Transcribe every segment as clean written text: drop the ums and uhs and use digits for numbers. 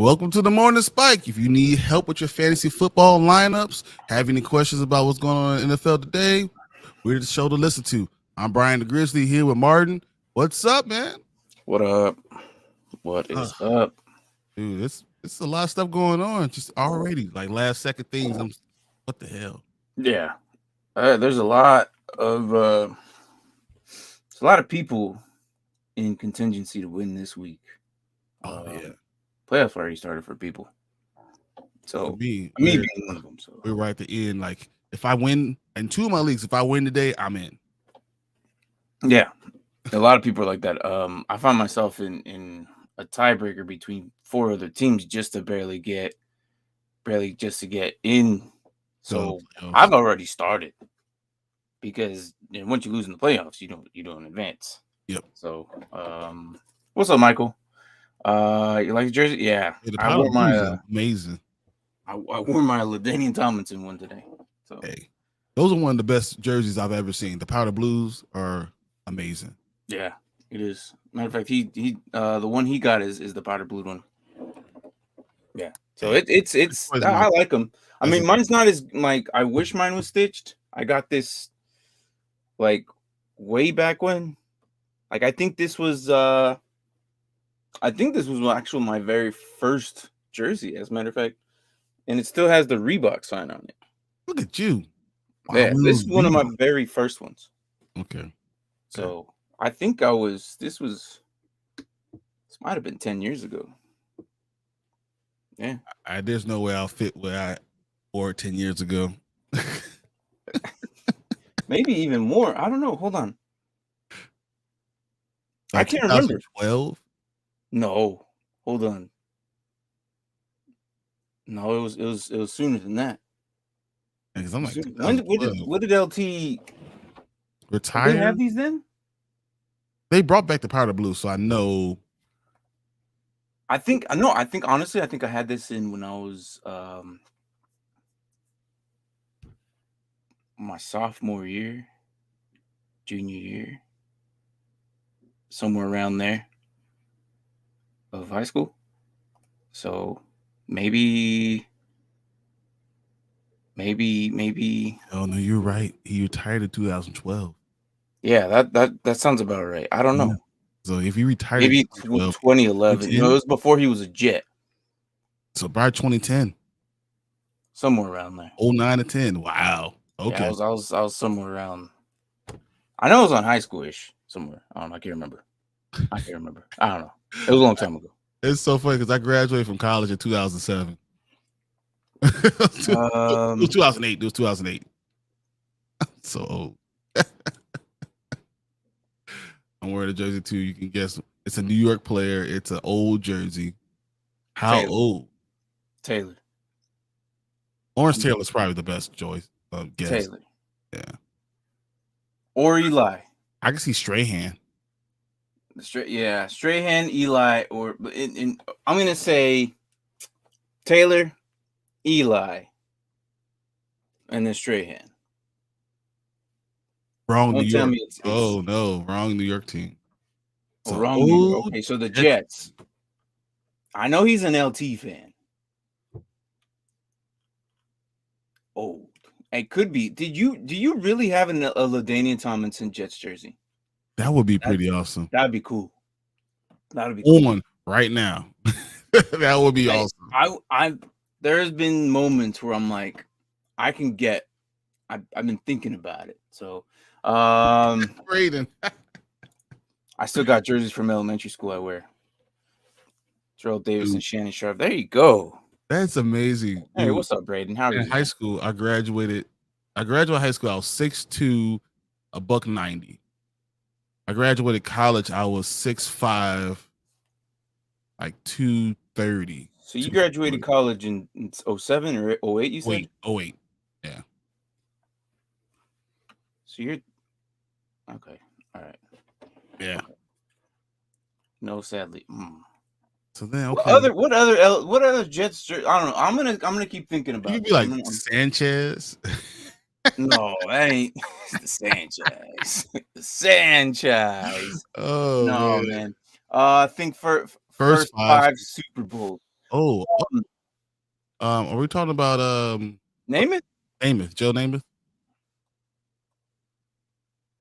And welcome to the Morning Spike. If you need help with your fantasy football lineups, have any questions about what's going on in the NFL today, we're the show to listen to. I'm Brian the Grizzly here with Martin. What's up, man? What up? What is up? Dude, it's a lot of stuff going on just already. Like last second things. What the hell? Yeah. There's a lot of people in contingency to win this week. Yeah. Playoffs already started for people. So me being one of them. So we're right at the end. Like if I win in two of my leagues, if I win today, I'm in. Yeah. A lot of people are like that. I found myself in a tiebreaker between four other teams just to get in. So I've already started because once you lose in the playoffs, you don't advance. Yep. So what's up, Michael? You like the jersey? Yeah. I wore my amazing. I wore my LaDainian Tomlinson one today. So hey, those are one of the best jerseys I've ever seen. The powder blues are amazing. Yeah, it is. Matter of fact, he the one he got is the powder blue one. Yeah. So it's I like them. I mean, mine's not as like I wish mine was stitched. I got this like way back when. Like I think this was actually my very first jersey, as a matter of fact. And it still has the Reebok sign on it. Look at you. Yeah, this is one of my very first ones. Okay. So I think this might have been 10 years ago. Yeah. There's no way I'll fit where I wore 10 years ago. Maybe even more. I don't know. Hold on. I can't remember. 12? No. Hold on. No, it was sooner than that. Because I'm like, what did LT retire? Did they have these then? They brought back the powder blue, so I know. I think honestly, I think I had this in when I was my sophomore year, junior year, somewhere around there of high school. So maybe. Oh no, you're right. He retired in 2012. Yeah, that sounds about right. I don't know. So if he retired, maybe 2011. No, it was before he was a Jet. So by 2010, somewhere around there. 09 to 10. Wow. Okay. Yeah, I was somewhere around. I know it was on high school-ish somewhere. I don't know. I can't remember. I don't know. It was a long time ago. It's so funny because I graduated from college in 2007. It was 2008. It was 2008. So old. I'm wearing a jersey too. You can guess. It's a New York player. It's an old jersey. How old? Taylor. Lawrence Taylor's probably the best choice. Guess. Taylor. Yeah. Or Eli. I can see Strahan. Strahan, Eli, or I'm gonna say Taylor, Eli, and then Strahan. Wrong New York. Oh no, wrong New York team. So wrong New York. Okay, so the Jets. I know he's an LT fan. Oh, it could be. Do you really have a LaDainian Tomlinson Jets jersey? That would be pretty awesome. That'd be cool. That'd be cool. On right now. That would be awesome. There's been moments where I'm like, I've been thinking about it. So Braden. I still got jerseys from elementary school I wear. Terrell Davis and Shannon Sharp. There you go. That's amazing. Hey, dude. What's up, Braden? How are you? In high school, I graduated high school. I was 6'2", $190. I graduated college. I was 6'5", like 230. So you graduated college in 07 or 08, you said? 08. Yeah. So you're okay. All right. Yeah. No, sadly. So then, okay. What other Jets? I don't know. I'm gonna keep thinking about. You'd be like Sanchez. No, that ain't the Sanchez. The Sanchez. Oh no, man. I think first 5 Super Bowls. Oh, are we talking about Namath? Namath, Joe Namath?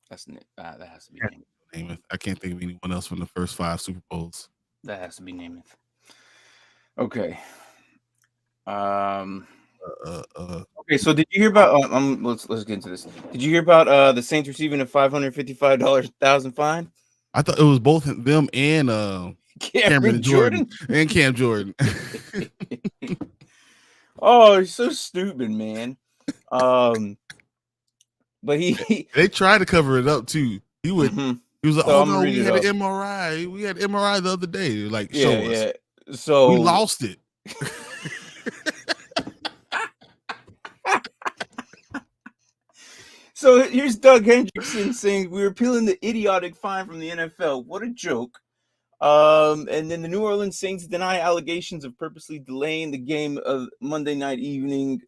That has to be Namath. I can't think of anyone else from the first 5 Super Bowls. That has to be Namath. Okay. Okay, so did you hear about? Let's get into this. Did you hear about the Saints receiving a $555,000 fine? I thought it was both them and Cameron Jordan and Cam Jordan. Oh, he's so stupid, man. But they tried to cover it up too. He would. Mm-hmm. He was like, "Oh no, we had an MRI. We had MRI the other day. Like, show us." Yeah. So we lost it. So here's Doug Hendrickson saying we were appealing the idiotic fine from the NFL. What a joke. And then the New Orleans Saints deny allegations of purposely delaying the game of Monday night evening.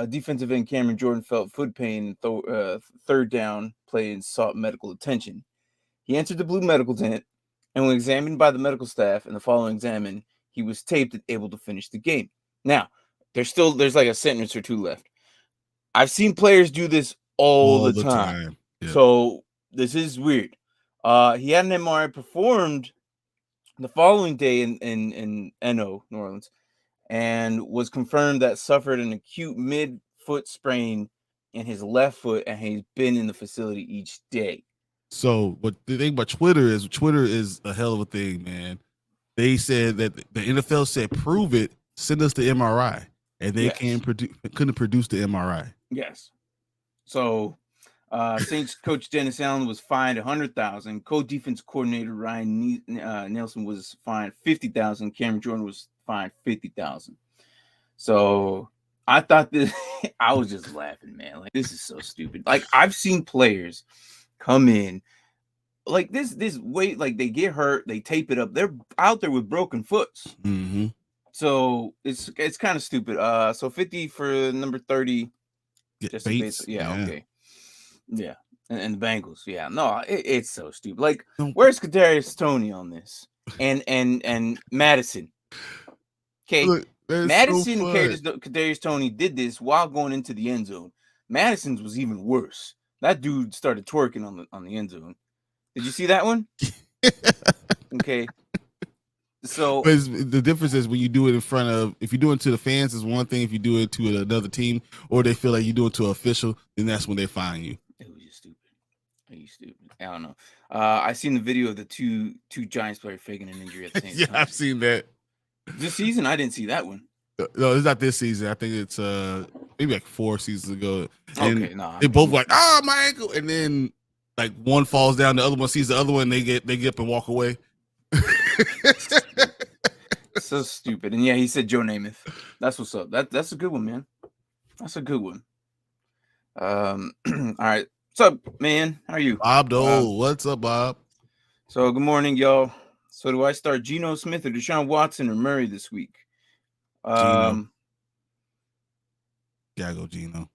Defensive end Cameron Jordan felt foot pain, third down play and sought medical attention. He entered the blue medical tent, and when examined by the medical staff in the following exam, he was taped and able to finish the game. Now, there's like a sentence or two left. I've seen players do this all the time. Yeah. So this is weird. He had an MRI performed the following day in NO, New Orleans, and was confirmed that suffered an acute mid-foot sprain in his left foot, and he's been in the facility each day. So what the thing about Twitter is a hell of a thing, man. They said that the NFL said, prove it, send us the MRI. And they couldn't produce the MRI. Yes. So Saints coach Dennis Allen was fined $100,000. Co-defense coordinator Ryan Nelson was fined $50,000. Cameron Jordan was fined $50,000. So I thought this, I was just laughing, man. Like, this is so stupid. Like, I've seen players come in like this weight, like they get hurt, they tape it up. They're out there with broken foots. Mm-hmm. So it's kind of stupid. So 50 for number 30. Just Bates, okay. Yeah. And the Bengals. Yeah. No, it's so stupid. Like, where's Kadarius Toney on this? And Madison. Okay. Look, Madison and Kadarius Toney did this while going into the end zone. Madison's was even worse. That dude started twerking on the end zone. Did you see that one? Okay. So the difference is when you do it in front of, if you do it to the fans is one thing. If you do it to another team, or they feel like you do it to an official, then that's when they fine you. It was just stupid. Are you stupid? I don't know. I seen the video of the two Giants players faking an injury at the same time. I've seen that. This season, I didn't see that one. No, it's not this season. I think it's maybe like 4 seasons ago. And okay, no. They both like, my ankle, and then like one falls down, the other one sees the other one, they get up and walk away. So stupid. And yeah, he said Joe Namath. That's what's up. That's a good one, man. That's a good one. All right. What's up, man? How are you? Bob Dole. What's up, Bob? So good morning, y'all. So do I start Geno Smith or Deshaun Watson or Murray this week? Geno. Gotta go Geno.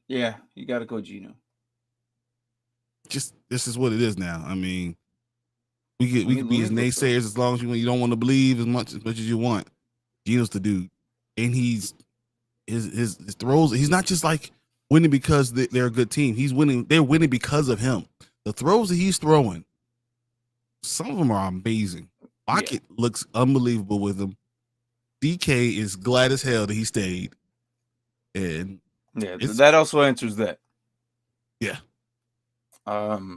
Yeah, you gotta go Geno. Just this is what it is now. I mean, we can be as naysayers as long as you don't want to believe as much as you want. Geno's the dude, and his throws. He's not just like winning because they're a good team. He's winning. They're winning because of him. The throws that he's throwing, some of them are amazing. Lockett looks unbelievable with him. DK is glad as hell that he stayed, and that also answers that. Yeah.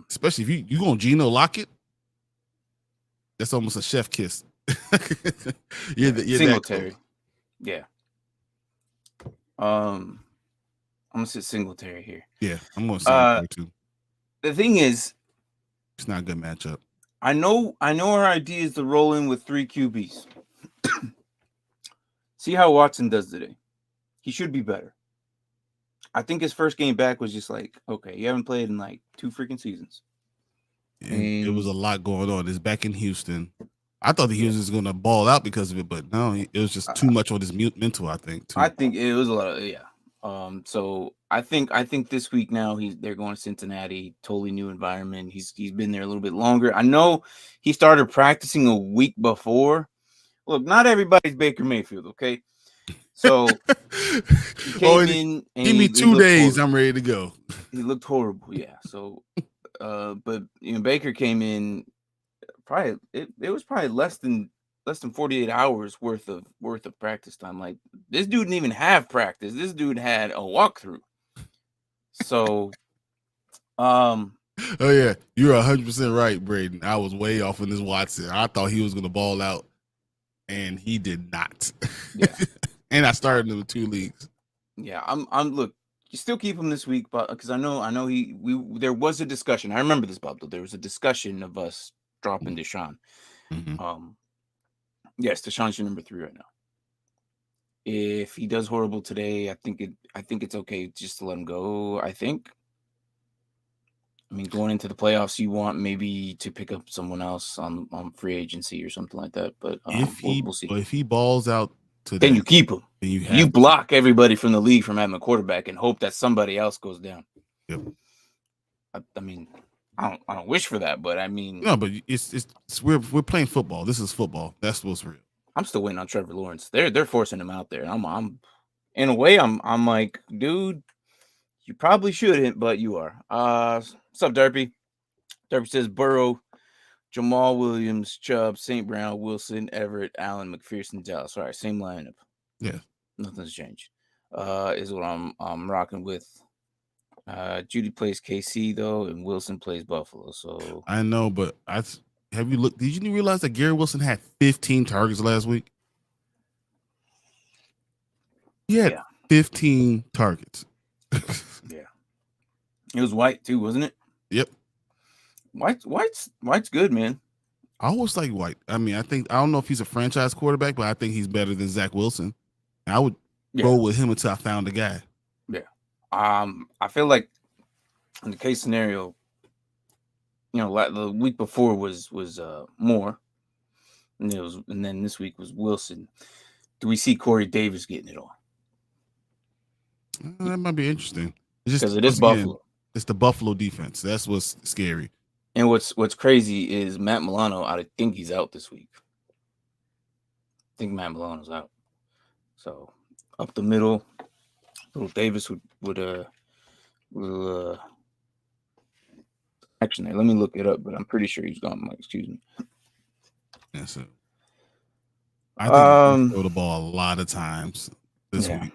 Especially if you go on Geno Lockett, that's almost a chef kiss. you're Singletary. Yeah. I'm gonna sit Singletary here. Yeah, I'm gonna Singletary too. The thing is, it's not a good matchup. I know our idea is to roll in with 3 QBs. See how Watson does today. He should be better. I think his first game back was just like, okay, you haven't played in like 2 freaking seasons. And it was a lot going on. It's back in Houston. I thought the Houston was going to ball out because of it, but no, it was just too much on his mental, I think. I think it was a lot of, So I think this week now they're going to Cincinnati, totally new environment. He's been there a little bit longer. I know he started practicing a week before. Look, not everybody's Baker Mayfield, okay? So he came in and give me 2 days, I'm ready to go. He looked horrible, yeah. So but Baker came in probably it was probably less than 48 hours worth of practice time. Like, this dude didn't even have practice. This dude had a walkthrough. So oh yeah, you're 100% right, Braden. I was way off in this Watson. I thought he was gonna ball out, and he did not. Yeah. And I started him in 2 leagues. Yeah, I'm look, you still keep him this week, but because I know there was a discussion. I remember this, Bob, though. There was a discussion of us dropping Deshaun. Yes, Deshaun's your number 3 right now. If he does horrible today, I think it's okay just to let him go. I mean, going into the playoffs, you want maybe to pick up someone else on free agency or something like that. But we'll see. If he balls out today, then you keep him. Then you block everybody from the league from having a quarterback and hope that somebody else goes down. Yep. I mean, I don't wish for that, but I mean, no, but we're playing football. This is football. That's what's real. I'm still waiting on Trevor Lawrence. They're forcing him out there. I'm in a way, I'm like, dude, you probably shouldn't, but you are. What's up, Derpy? Derpy says Burrow, Jamal Williams, Chubb, St. Brown, Wilson, Everett, Allen, McPherson, Dallas. All right, same lineup. Yeah, nothing's changed. Is what I'm rocking with. Judy plays KC though, and Wilson plays Buffalo. So I know, but have you looked? Did you realize that Gary Wilson had 15 targets last week? He had 15 targets. Yeah, it was White too, wasn't it? Yep. White's good, man. I always like White. I mean, I don't know if he's a franchise quarterback, but I think he's better than Zach Wilson. I would roll with him until I found a guy. Yeah. I feel like in the case scenario, the week before was Moore, and then this week was Wilson. Do we see Corey Davis getting it all? That might be interesting. Because it is Buffalo. It's the Buffalo defense. That's what's scary. And what's crazy is Matt Milano. I think he's out this week. I think Matt Milano's out. So up the middle, little Davis would actually, let me look it up, but I'm pretty sure he's gone. Excuse me. Yeah, so I think he throw the ball a lot of times this week.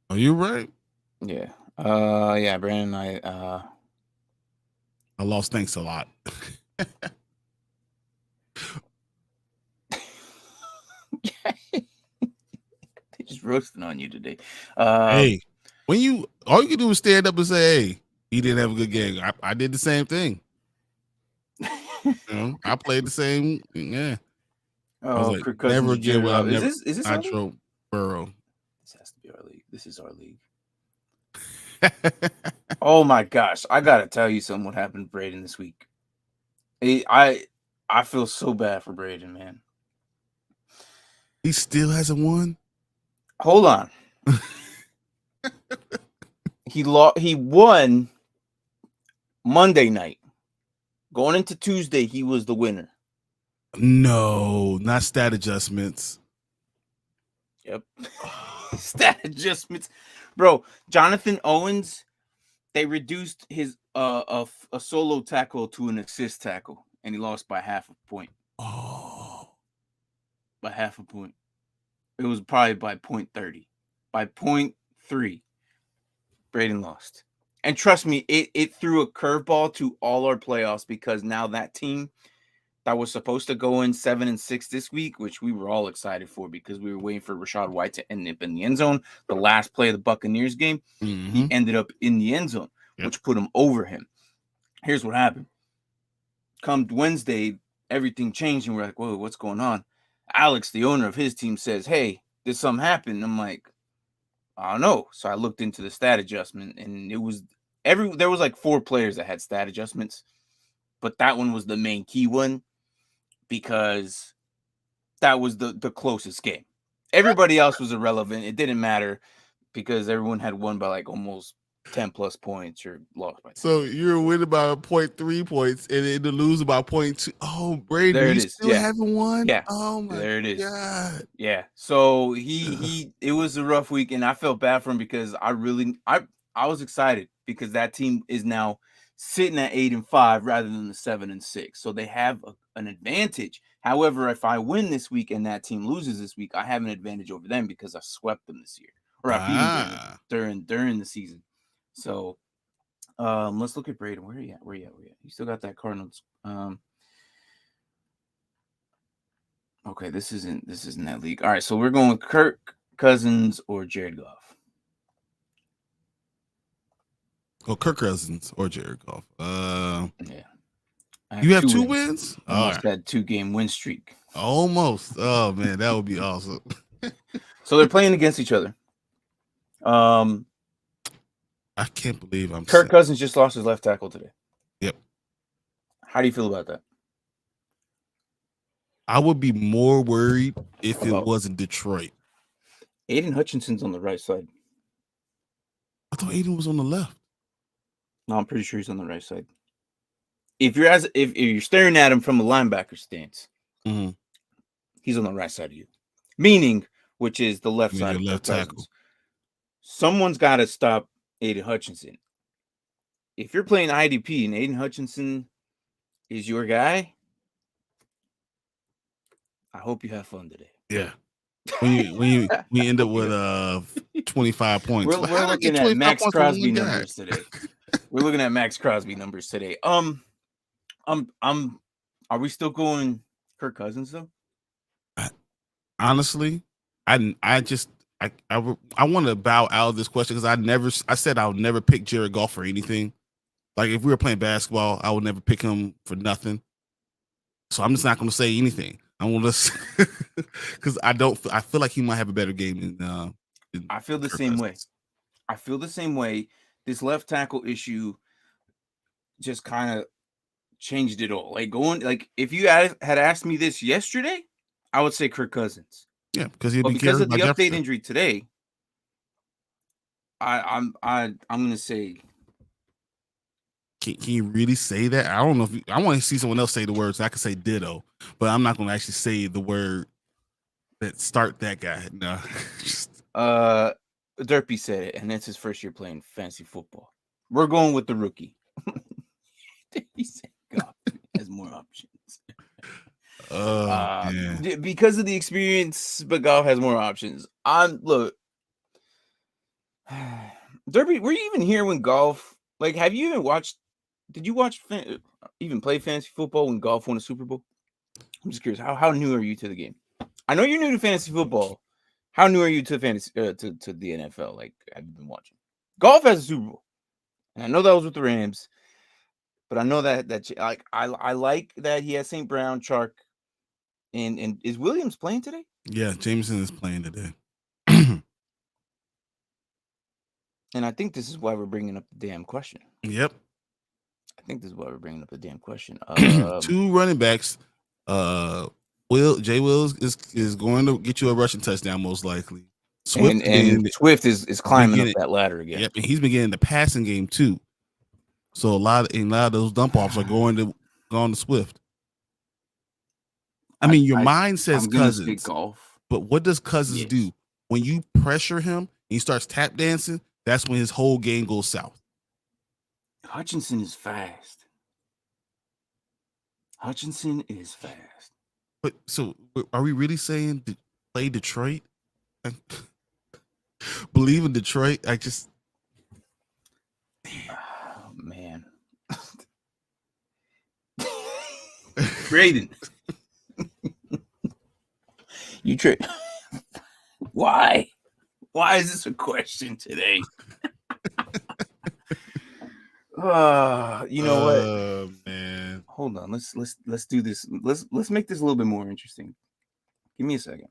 Are you right? Yeah. Yeah, Brandon, I lost thanks a lot. They just roasting on you today. Hey, when all you can do is stand up and say, hey, he didn't have a good game. I did the same thing. I played the same. Yeah. I was like, never again will I never. Is this I drove Burrow. This has to be our league. This is our league. Oh my gosh, I gotta tell you something. What happened to Braden this week? I feel so bad for Braden, man. He still hasn't won. Hold on. He won Monday night. Going into Tuesday, he was the winner. No, not stat adjustments. Yep. Stat adjustments. Bro, Jonathan Owens, they reduced his a solo tackle to an assist tackle, and he lost by half a point. Oh. By half a point. It was probably by 0.30. By 0.3, Braden lost. And trust me, it threw a curveball to all our playoffs, because now that team that was supposed to go in 7-6 this week, which we were all excited for because we were waiting for Rachaad White to end up in the end zone. The last play of the Buccaneers game, he ended up in the end zone, which put him over him. Here's what happened. Come Wednesday, everything changed, and we're like, whoa, what's going on? Alex, the owner of his team, says, hey, did something happen? I'm like, I don't know. So I looked into the stat adjustment, and it was there was like 4 players that had stat adjustments, but that one was the main key one, because that was the closest game. Everybody else was irrelevant. It didn't matter. because everyone had won by like almost 10 plus points or lost by 10. So you're winning by 0.3 points and then to lose about 0.2. Oh, Brady, there it you is. still haven't won? Yeah. Oh my there it is. God. Yeah. So it was a rough week, and I felt bad for him because I was excited because that team is now sitting at 8-5 rather than the 7-6. So they have an advantage. However, if I win this week and that team loses this week, I have an advantage over them because I swept them this year, or I beat them during the season. So let's look at Braden. Where are you at? You still got that Cardinals. Okay, this isn't that league. All right, so we're going with Kirk Cousins or Jared Goff. Oh, Kirk Cousins or Jared Goff. Yeah. You have 2 wins? Almost had 2-game win streak. Almost. Oh man, that would be awesome. So they're playing against each other. I can't believe Kirk Cousins just lost his left tackle today. Yep. How do you feel about that? I would be more worried if it wasn't Detroit. Aiden Hutchinson's on the right side. I thought Aiden was on the left. No, I'm pretty sure he's on the right side. If you're staring at him from a linebacker stance, he's on the right side of you. Meaning, which is the left side of left tackle. Someone's got to stop Aiden Hutchinson. If you're playing IDP and Aiden Hutchinson is your guy, I hope you have fun today. Yeah. When you end up with 25 points. We're looking at Max Crosby numbers today. We're looking at Max Crosby numbers today. Are we still going Kirk Cousins though? Honestly, I want to bow out of this question because I said I would never pick Jared Goff for anything. Like if we were playing basketball, I would never pick him for nothing. So I'm just not going to say anything. I want to because I feel like he might have a better game than I feel the same way. I feel the same way. This left tackle issue just kind of changed it all. Like if you had asked me this yesterday, I would say Kirk Cousins. Yeah, because of the update injury today, I'm gonna say. Can you really say that? I don't know if I want to see someone else say the words. I can say ditto, but I'm not going to actually say the word that start that guy. No. Derpy said it, and that's his first year playing fantasy football. We're going with the rookie. He said God has more options. Because of the experience, but Goff has more options. Look, Derpy, were you even here when Goff? Like, have you even watched? Did you even play fantasy football when Goff won a Super Bowl? I'm just curious. How new are you to the game? I know you're new to fantasy football. How new are you to fantasy to the NFL? Like, have you been watching? Goff has a Super Bowl, and I know that was with the Rams. But I know that like I like that he has St. Brown, Chark, and is Williams playing today? Yeah, Jameson is playing today. And I think this is why we're bringing up the damn question. Yep. I think this is why we're bringing up the damn question. 2 running backs. Jay Wills is going to get you a rushing touchdown most likely. Swift is climbing up that ladder again. Yep, and he's been getting the passing game too. So a lot of those dump offs are going to Swift. I mean, your mind says Cousins, but what does Cousins do when you pressure him and he starts tap dancing? That's when his whole game goes south. Hutchinson is fast. But so, are we really saying play Detroit? Believe in Detroit? Oh, man. Braden. You trade. Why? Why is this a question today? You know what? Man. Hold on. Let's do this. Let's make this a little bit more interesting. Give me a second.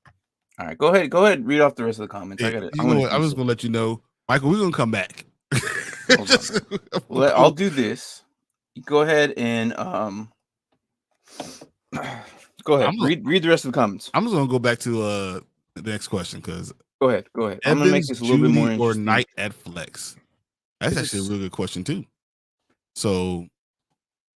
All right, go ahead. Read off the rest of the comments. Yeah, I'm just gonna let you know, Michael. We're gonna come back. I'll do this. Go ahead and go ahead. Read the rest of the comments. I'm just gonna go back to the next question because Go ahead. I'm gonna make Evans, this a little bit more Judy, or interesting. Knight at flex? That's actually a really good question too. So,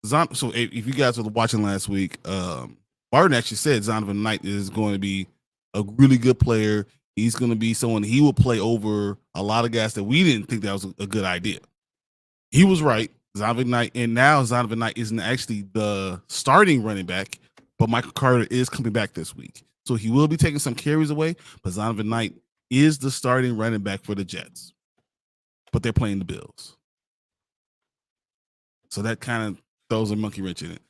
if you guys were watching last week, Martin actually said Zonovan Knight is going to be a really good player. He's going to be someone he will play over a lot of guys that we didn't think that was a good idea. He was right. Zonovan Knight, and now Zonovan Knight isn't actually the starting running back, but Michael Carter is coming back this week. So he will be taking some carries away, but Zonovan Knight is the starting running back for the Jets. But they're playing the Bills. So that kind of throws a monkey wrench in it.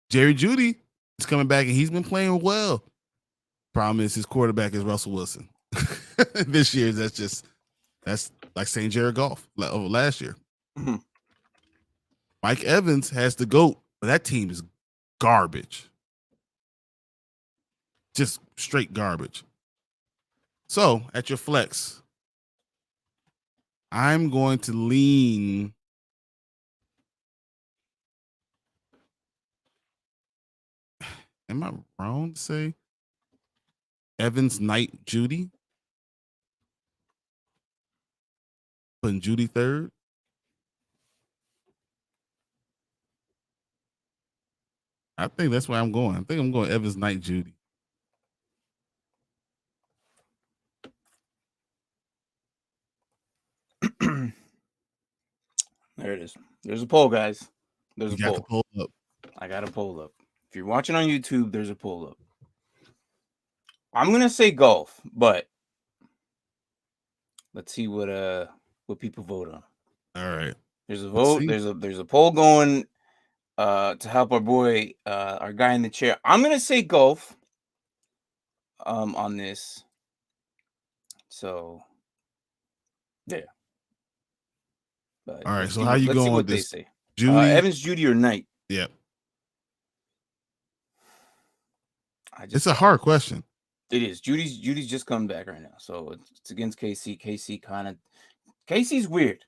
Jerry Jeudy is coming back, and he's been playing well. Problem is his quarterback is Russell Wilson. This year, that's like saying Jared Goff over last year. Mm-hmm. Mike Evans has the GOAT, but that team is garbage. Just straight garbage. So at your flex, I'm going to lean. Am I wrong to say Evans, Knight, Jeudy? Putting Jeudy third? I think that's where I'm going. I think I'm going Evans, Knight, Jeudy. There it is. There's a poll, guys. There's a poll. The poll up. I got a poll up. If you're watching on YouTube, there's a poll up. I'm gonna say golf, but let's see what people vote on. All right. There's a vote. There's a poll going to help our boy, our guy in the chair. I'm gonna say golf on this. So yeah. But all right. So how you going with this? They say. Jeudy? Evans, Jeudy, or Knight? Yep. It's a hard question. It is. Judy's just coming back right now. So it's against KC. KC's weird.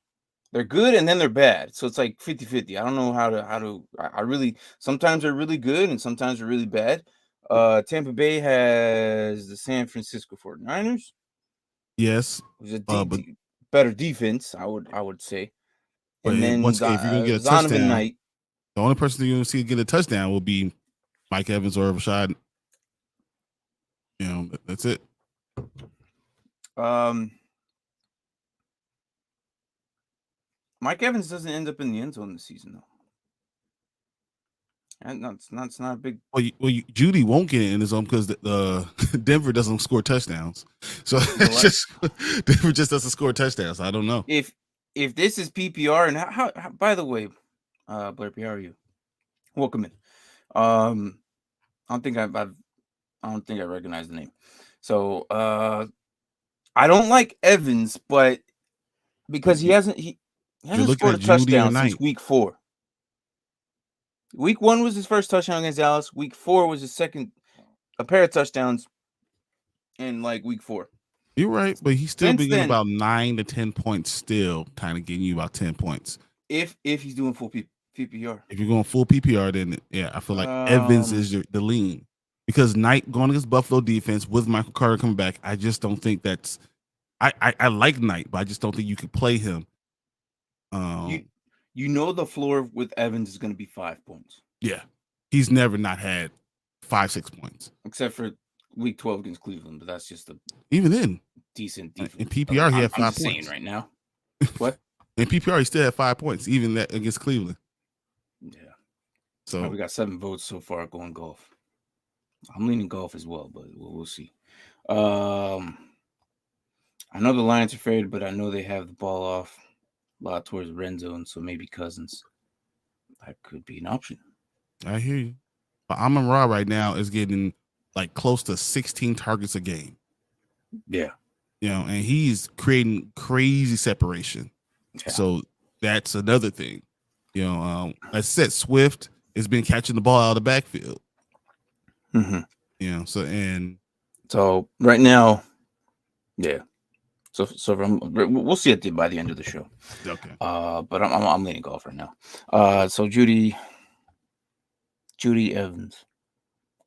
They're good and then they're bad. So it's like 50-50. I don't know how to I really sometimes they're really good and sometimes they're really bad. Tampa Bay has the San Francisco 49ers. Yes. It was a better defense, I would say. And then once again, if you're gonna get a touchdown, Knight, the only person you're gonna see get a touchdown will be Mike Evans or Rashad. You know, that's it. Mike Evans doesn't end up in the end zone this season, though. And that's not a big. Well, Jeudy won't get in his zone because Denver doesn't score touchdowns. So it's just Denver just doesn't score touchdowns. I don't know if this is PPR and how by the way, Blair P, how are you? Welcome in. I don't think I recognize the name. So I don't like Evans, but because he hasn't scored a touchdown since week 4. Week 1 was his first touchdown against Dallas. Week 4 was his second, a pair of touchdowns in like week 4. You're right, but he's still being about 9 to 10 points. Still kind of getting you about 10 points. If he's doing full PPR. If you're going full PPR, then yeah, I feel like Evans is the lean. Because Knight going against Buffalo defense with Michael Carter coming back, I just don't think that's. I like Knight, but I just don't think you could play him. You know the floor with Evans is going to be 5 points. Yeah, he's never not had 5-6 points, except for week 12 against Cleveland. But that's just even then decent defense. In PPR, he had 5 points. Saying right now, what in PPR he still had 5 points, even that against Cleveland. Yeah. So we got 7 votes so far going golf. I'm leaning golf as well, but we'll see. I know the Lions are favored, but I know they have the ball off a lot towards the red zone, so maybe Cousins. That could be an option. I hear you. But Amon-Ra right now is getting like close to 16 targets a game. Yeah. You know, and he's creating crazy separation. Yeah. So that's another thing. You know, as I said, Swift has been catching the ball out of the backfield. Mm-hmm. You know, so right now, yeah. So we'll see it by the end of the show. Okay. But I'm leaning golf right now. So Jeudy Evans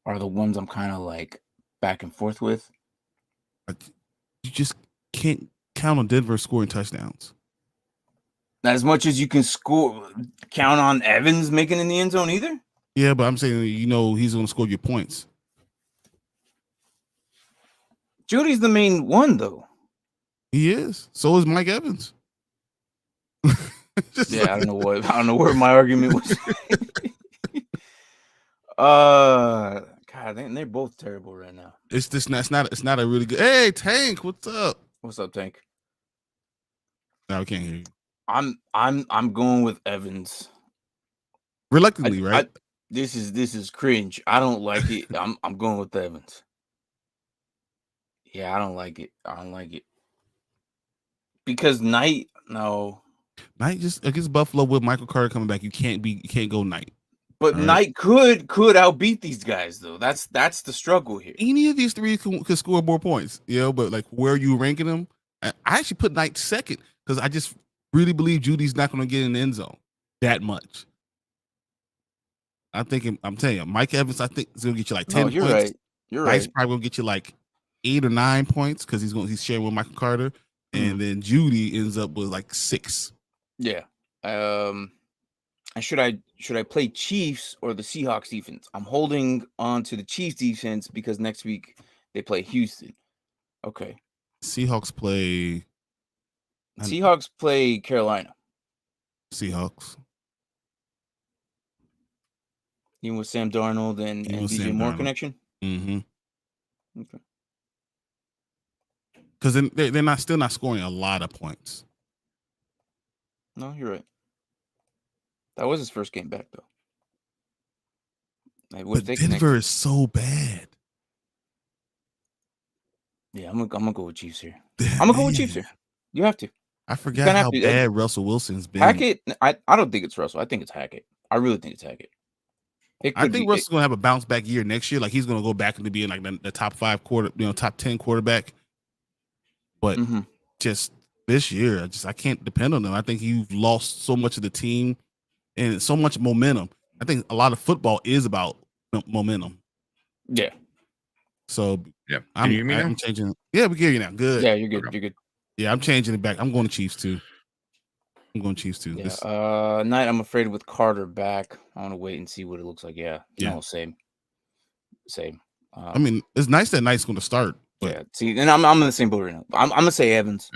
are the ones I'm kind of like back and forth with. you just can't count on Denver scoring touchdowns. As much as you can count on Evans making in the end zone either. Yeah, but I'm saying, he's going to score your points. Judy's the main one, though. He is. So is Mike Evans. I don't know where my argument was. God, they're both terrible right now. It's not a really good. Hey, Tank, what's up? What's up, Tank? No, I can't hear you. I'm going with Evans. Reluctantly, right? This is cringe. I don't like it. I'm going with Evans. Yeah, I don't like it. Because Knight just against Buffalo with Michael Carter coming back, you can't go Knight. But Knight could outbeat these guys though. That's the struggle here. Any of these three could score more points, but like where are you ranking them? I actually put Knight second because I just really believe Judy's not going to get in the end zone that much. I'm telling you, Mike Evans, I think is going to get you like 10 you're points. Right. You're Knight's right. probably going to get you like 8 or 9 points because he's sharing with Michael Carter. And then Judy ends up with like 6. Yeah. And should I play Chiefs or the Seahawks defense? I'm holding on to the Chiefs defense because next week they play Houston. Okay. Seahawks play Carolina. Seahawks. Even with Sam Darnold and DJ Moore connection? Mm-hmm. Okay. Because then they're still not scoring a lot of points. No, you're right. That was his first game back, though. But Denver is so bad. Yeah, I'm gonna go with Chiefs here. I'm gonna go with Chiefs here. You have to. I forgot how bad Russell Wilson's been. Hackett, I don't think it's Russell. I think it's Hackett. I really think it's Hackett. I think Russell's gonna have a bounce back year next year. Like he's gonna go back into being like the top 5 top 10 quarterback. But just this year, I can't depend on them. I think you've lost so much of the team and so much momentum. I think a lot of football is about momentum. Yeah. So yeah, can you hear me now? I'm changing. Yeah, we can hear you now. Good. Yeah, you're good. Okay. You're good. Yeah, I'm changing it back. I'm going to Chiefs too. Yeah. Knight, I'm afraid with Carter back. I want to wait and see what it looks like. Yeah. No, same. I mean, it's nice that Knight's going to start. But yeah. See, and I'm in the same boat right now. I'm gonna say Evans.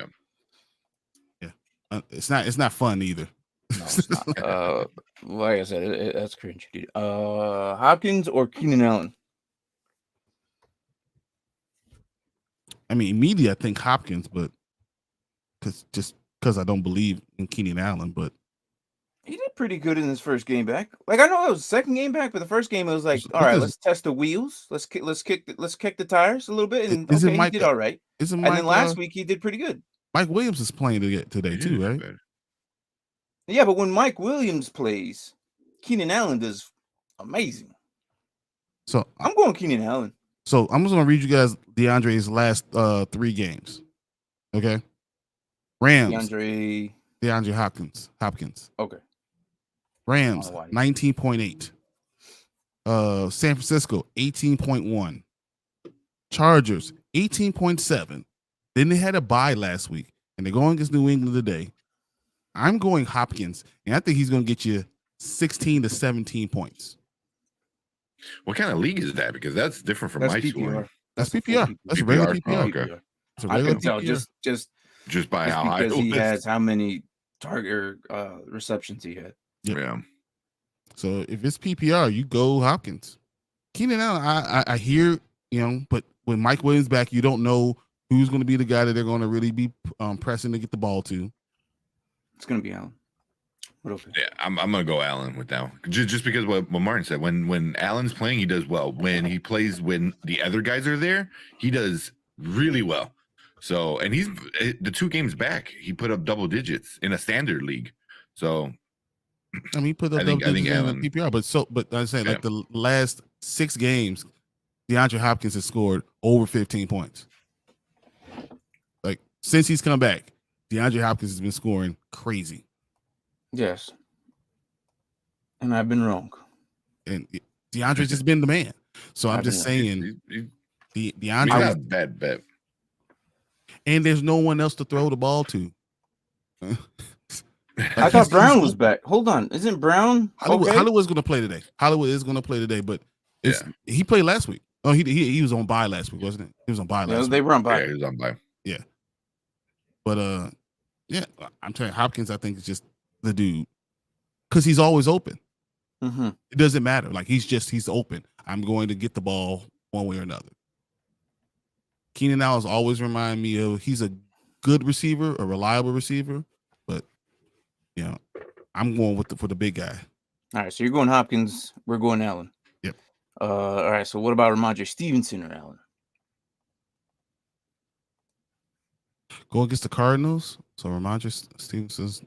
Yeah. It's not fun either. No, it's not. Like I said, that's cringe, dude. Hopkins or Keenan Allen? I mean, immediately I think Hopkins, but because I don't believe in Keenan Allen, but he did pretty good in his first game back. Like I know it was second game back, but the first game it was like, all right, let's test the wheels, let's kick the tires a little bit, and he did all right. And then last week he did pretty good. Mike Williams is playing today too, right? Yeah, but when Mike Williams plays, Keenan Allen does amazing. So I'm going Keenan Allen. So I'm just gonna read you guys DeAndre's last 3 games. Okay. Rams. DeAndre Hopkins. Okay. Rams 19.8. San Francisco 18.1. Chargers 18.7. Then they had a bye last week, and they're going against New England today. I'm going Hopkins, and I think he's going to get you 16 to 17 points. What kind of league is that? Because that's different from my score. That's PPR. That's a regular PPR. Okay. I can tell just by how high he has, how many target receptions he had. Yeah. So if it's PPR, you go Hopkins. Keenan Allen, I hear, but when Mike Williams back, you don't know who's going to be the guy that they're going to really be pressing to get the ball to. It's going to be Allen. Yeah, I'm going to go Allen with that one. Just because what Martin said, when Allen's playing, he does well. When he plays, when the other guys are there, he does really well. So, and he's the 2 games back, he put up double digits in a standard league. So, I mean, he put up double digits in the PPR, but I say like the last 6 games, DeAndre Hopkins has scored over 15 points. Like since he's come back, DeAndre Hopkins has been scoring crazy. Yes. And I've been wrong. And DeAndre's just been the man. So I'm just saying, DeAndre not a bad bet. and there's no one else to throw the ball to. I thought Brown was back. Hold on, isn't Brown okay? Hollywood's going to play today. Hollywood is going to play today, but he played last week. Oh, he was on bye last week, wasn't it? He was on bye last week. They were on bye. Yeah, he was on bye. Yeah, but yeah, I'm telling you, Hopkins, I think is just the dude because he's always open. Mm-hmm. It doesn't matter. Like he's open. I'm going to get the ball one way or another. Keenan Allen's always remind me of he's a good receiver, a reliable receiver, but you know, I'm going for the big guy. All right, so you're going Hopkins. We're going Allen. Yep. All right. So what about Ramondre Stevenson or Allen? Go against the Cardinals. So Ramondre Stevenson's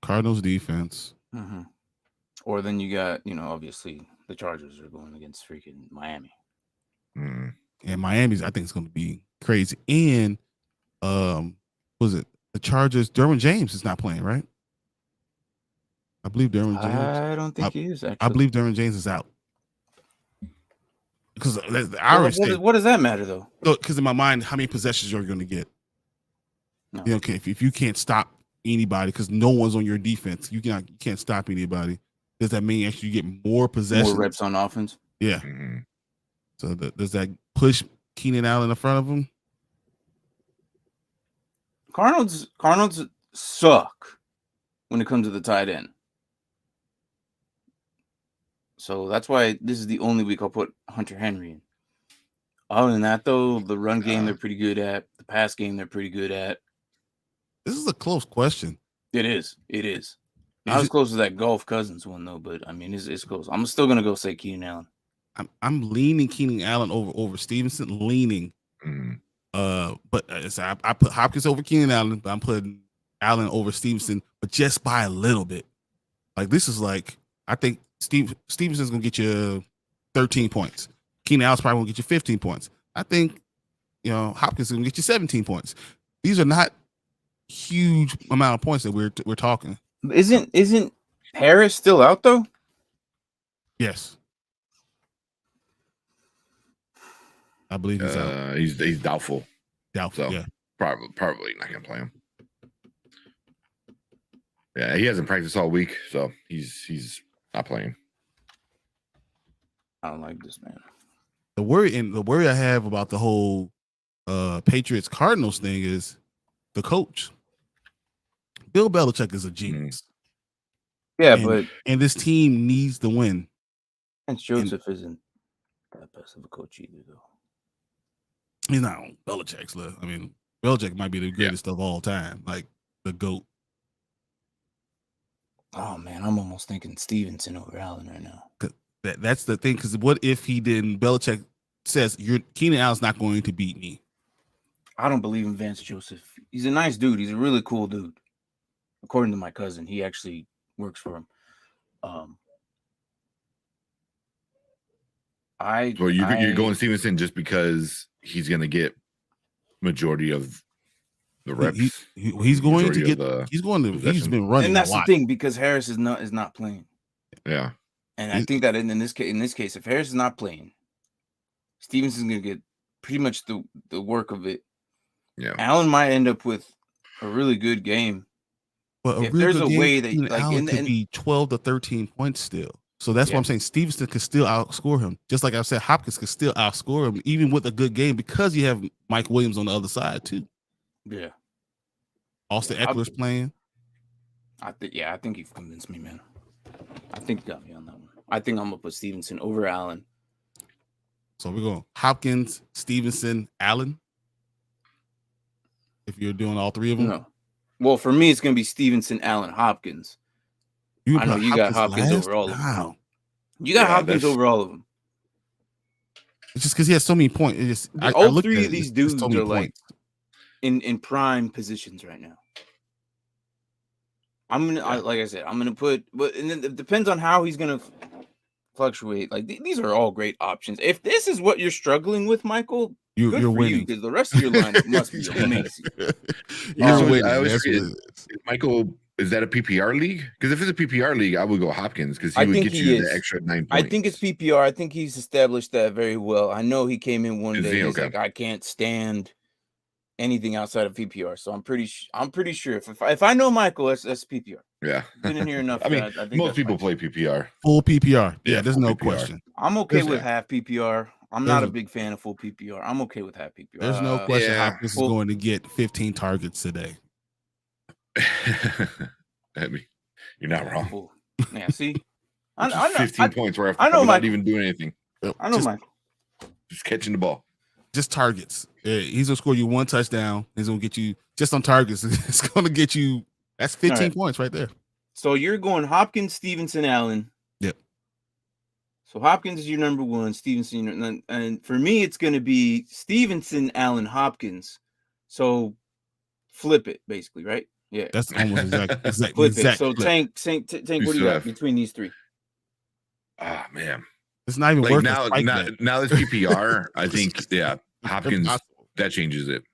Cardinals defense. Mm-hmm. Or then you got, obviously the Chargers are going against freaking Miami. Mm. And Miami's, I think it's going to be crazy. And was it the Chargers? Derwin James is not playing, right? I believe Derwin James. I don't think he is. Actually, I believe Derwin James is out. Because the Irish. What does that matter though? Because in my mind, how many possessions you're going to get? No. Okay, if you can't stop anybody because no one's on your defense, you can't stop anybody. Does that mean actually you get more possessions? More reps on offense? Yeah. Mm-hmm. So does that push Keenan Allen in front of him? Cardinals suck when it comes to the tight end. So that's why this is the only week I'll put Hunter Henry in. Other than that, though, the run game they're pretty good at. The pass game they're pretty good at. This is a close question. It is. Not as close as that Golf Cousins one, though, but I mean, it's close. I'm still gonna go say Keenan Allen. I'm leaning Keenan Allen over Stevenson. Leaning, but I put Hopkins over Keenan Allen, but I'm putting Allen over Stevenson, but just by a little bit. Like this is like I think Stevenson's gonna get you 13 points. Keenan Allen's probably gonna get you 15 points. I think Hopkins is gonna get you 17 points. These are not huge amount of points that we're talking. Isn't Harris still out though? Yes. I believe he's out. He's doubtful. Doubtful, so yeah. Probably not gonna play him. Yeah, he hasn't practiced all week, so he's not playing. I don't like this, man. The worry I have about the whole Patriots Cardinals thing is the coach. Bill Belichick is a genius. Yeah, and this team needs to win. And Joseph isn't that best of a coach either, though. He's not on Belichick's list. I mean, Belichick might be the greatest of all time, like the GOAT. Oh man, I'm almost thinking Stevenson over Allen right now. That's the thing, because what if he didn't? Belichick says Keenan Allen's not going to beat me. I don't believe in Vance Joseph. He's a nice dude. He's a really cool dude. According to my cousin, he actually works for him. You're going Stevenson just because he's going to get majority of the reps. He's been running. And that's the thing, because Harris is not playing. Yeah. And I think that in this case, if Harris is not playing, Stevenson's going to get pretty much the work of it. Yeah. Allen might end up with a really good game. But if there's a way that Allen could be 12 to 13 points still. So that's what I'm saying. Stevenson could still outscore him. Just like I said, Hopkins could still outscore him, even with a good game, because you have Mike Williams on the other side too. Yeah. Austin Eckler's playing. I think you've convinced me, man. I think you got me on that one. I think I'm gonna put Stevenson over Allen. So we're going Hopkins, Stevenson, Allen. If you're doing all three of them. No. Well, for me, it's gonna be Stevenson, Allen, Hopkins. I know you got Hopkins over all of them. You got Hopkins over all of them. It's just because he has so many points. All three of these dudes are like in prime positions right now. Like I said, I'm gonna put, but and then it depends on how he's gonna fluctuate. Like these are all great options. If this is what you're struggling with, Michael, you're winning, because the rest of your lineup must be amazing. You're winning. Michael, is that a PPR league? Because if it's a PPR league, I would go Hopkins, because he would get you the extra 9 points. I think it's PPR. I think he's established that very well. I know he came in one day. He's like, I can't stand anything outside of PPR. So I'm pretty sure if I know Michael, that's PPR. Yeah, Been in here enough. I mean, I think most people play PPR. Full PPR. Yeah, there's full no PPR. question. I'm okay with half PPR. I'm not a big fan of full PPR. I'm okay with half PPR. There's no question Hopkins is full- going to get 15 targets today. I mean, you're not wrong. Full. Yeah, see, I know 15 points where I know without even doing anything. I know Michael. Just catching the ball. Just targets. He's gonna score you 1 touchdown. He's gonna get you just on targets. It's gonna get you. That's 15 points right there. So you're going Hopkins, Stevenson, Allen. Yep. So Hopkins is your number 1, Stevenson, and for me it's going to be Stevenson, Allen, Hopkins. So flip it, basically, right? Yeah. That's almost exact. Flip exact it. So flip. Tank, what do you got between these 3? Ah, man. It's not even Like worth now this PPR, I think, Hopkins, that changes it.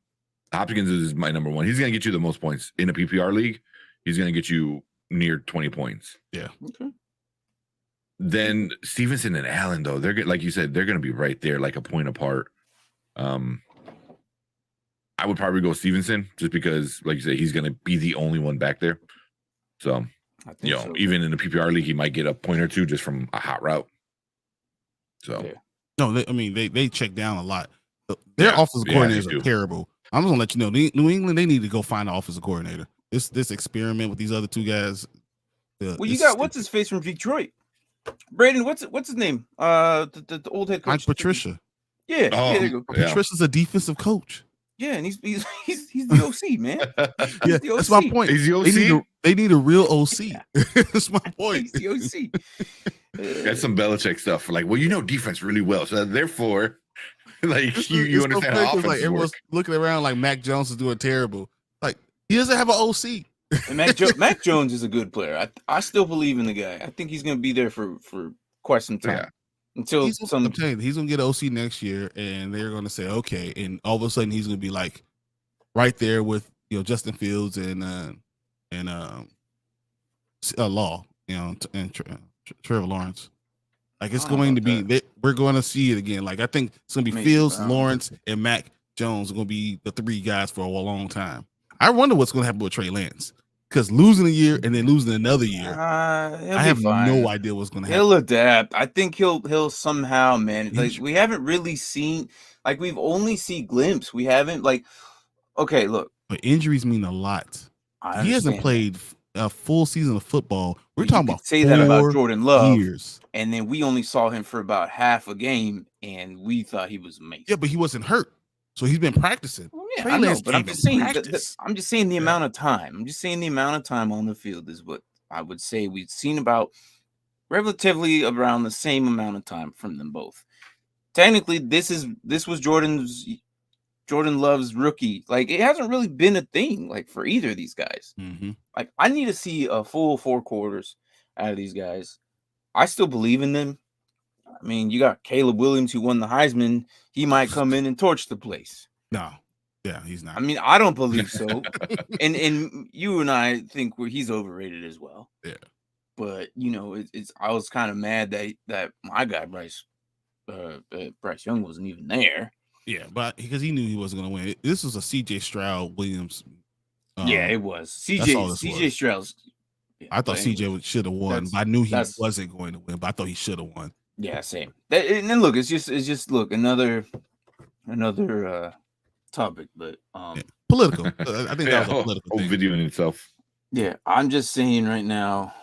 Hopkins is my number 1. He's going to get you the most points in a PPR league. He's going to get you near 20 points. Yeah. Okay. Then Stevenson and Allen, though, they're like you said, they're going to be right there, like a point apart. I would probably go Stevenson just because, like you said, he's going to be the only one back there. So, even in the PPR league, he might get a point or 2 just from a hot route. So, no, they check down a lot. Their offensive coordinators are terrible. I'm just gonna let you know, New England, they need to go find an offensive coordinator. This experiment with these other 2 guys. Well, you got what's his face from Detroit, Braden. What's his name? The old head coach, Mike Patricia. Yeah, there you go. Patricia's a defensive coach. Yeah, and he's the OC, man. Yeah, that's my point. He's the OC. They need a real OC. That's my point. He's the OC. That's some Belichick stuff. Like, well, defense really well, so therefore, like you understand how offense everyone's looking around like Mac Jones is doing terrible. Like he doesn't have an OC. And Mac Jones is a good player. I still believe in the guy. I think he's going to be there for quite some time. Yeah. Until he's going to get OC next year, and they're going to say okay, and all of a sudden he's going to be like right there with Justin Fields and Law, and Trevor Lawrence. Like it's going to be, we're going to see it again. Like I think it's going to be Fields, Lawrence, and Mac Jones are going to be the 3 guys for a long time. I wonder what's going to happen with Trey Lance because losing a year and then losing another year, I have no idea what's going to happen. He'll adapt. I think he'll somehow manage. Like we haven't really seen, like we've only seen glimpse. We haven't okay, look. But injuries mean a lot. He hasn't played a full season of football. We're talking about that about Jordan Love years. And then we only saw him for about half a game, and we thought he was amazing. Yeah, but he wasn't hurt, so he's been practicing. Well, yeah, I know, but I'm just saying the amount of time. I'm just saying the amount of time on the field is what I would say we've seen about relatively around the same amount of time from them both. Technically, this was Jordan Love's rookie. Like it hasn't really been a thing like for either of these guys. Mm-hmm. Like I need to see a full 4 quarters out of these guys. I still believe in them. I mean, you got Caleb Williams who won the Heisman. He might come in and torch the place. No, yeah, he's not. I mean, I don't believe so. and you and I think he's overrated as well. Yeah, but it's I was kind of mad that my guy Bryce Young wasn't even there. Yeah, but because he knew he wasn't going to win. This was a C.J. Stroud Williams. Yeah, it was C.J. Stroud. Yeah, I thought CJ should have won, but I knew he wasn't going to win. But I thought he should have won. Yeah, same. And then look, it's just look another topic, but political. I think that was a political thing. Video in itself. Yeah, I'm just saying right now,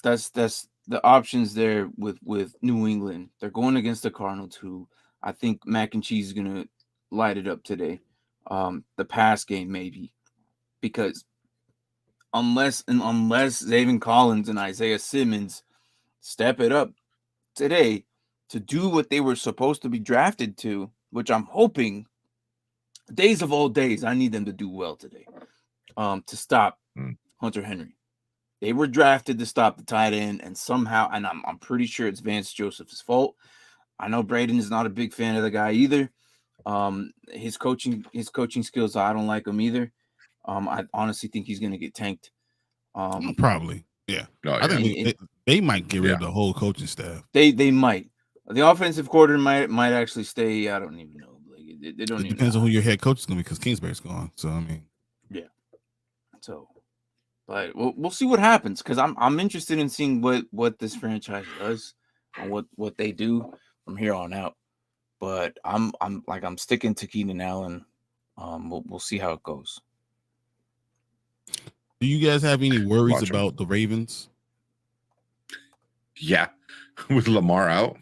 that's the options there with New England. They're going against the Cardinals, who I think Mac and Cheese is gonna light it up today. The pass game maybe, because unless Zaven Collins and Isaiah Simmons step it up today to do what they were supposed to be drafted to, which I'm hoping, days of all days, I need them to do well today, to stop Hunter Henry. They were drafted to stop the tight end, and somehow, and I'm pretty sure it's Vance Joseph's fault. I know Braden is not a big fan of the guy either. His coaching skills, I don't like him either. I honestly think he's going to get tanked. Probably, yeah. I think they might get rid of the whole coaching staff. They might. The offensive coordinator might actually stay. I don't even know. Like They don't. It depends on who your head coach is going to be because Kingsbury's gone. So I mean, yeah. So, but we'll see what happens because I'm interested in seeing what this franchise does and what they do from here on out. But I'm sticking to Keenan Allen. We'll see how it goes. Do you guys have any worries about the Ravens? Yeah, with Lamar out.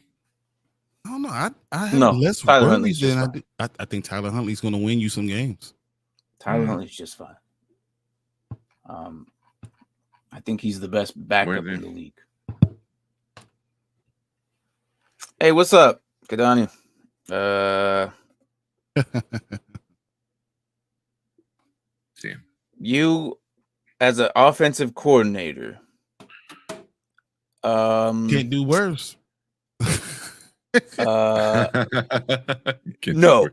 I don't know. I have less worries than I do. I think Tyler Huntley's going to win you some games. Tyler Huntley's just fine. I think he's the best backup in the league. Hey, what's up? Good on you. See, you as an offensive coordinator, can't do worse. No,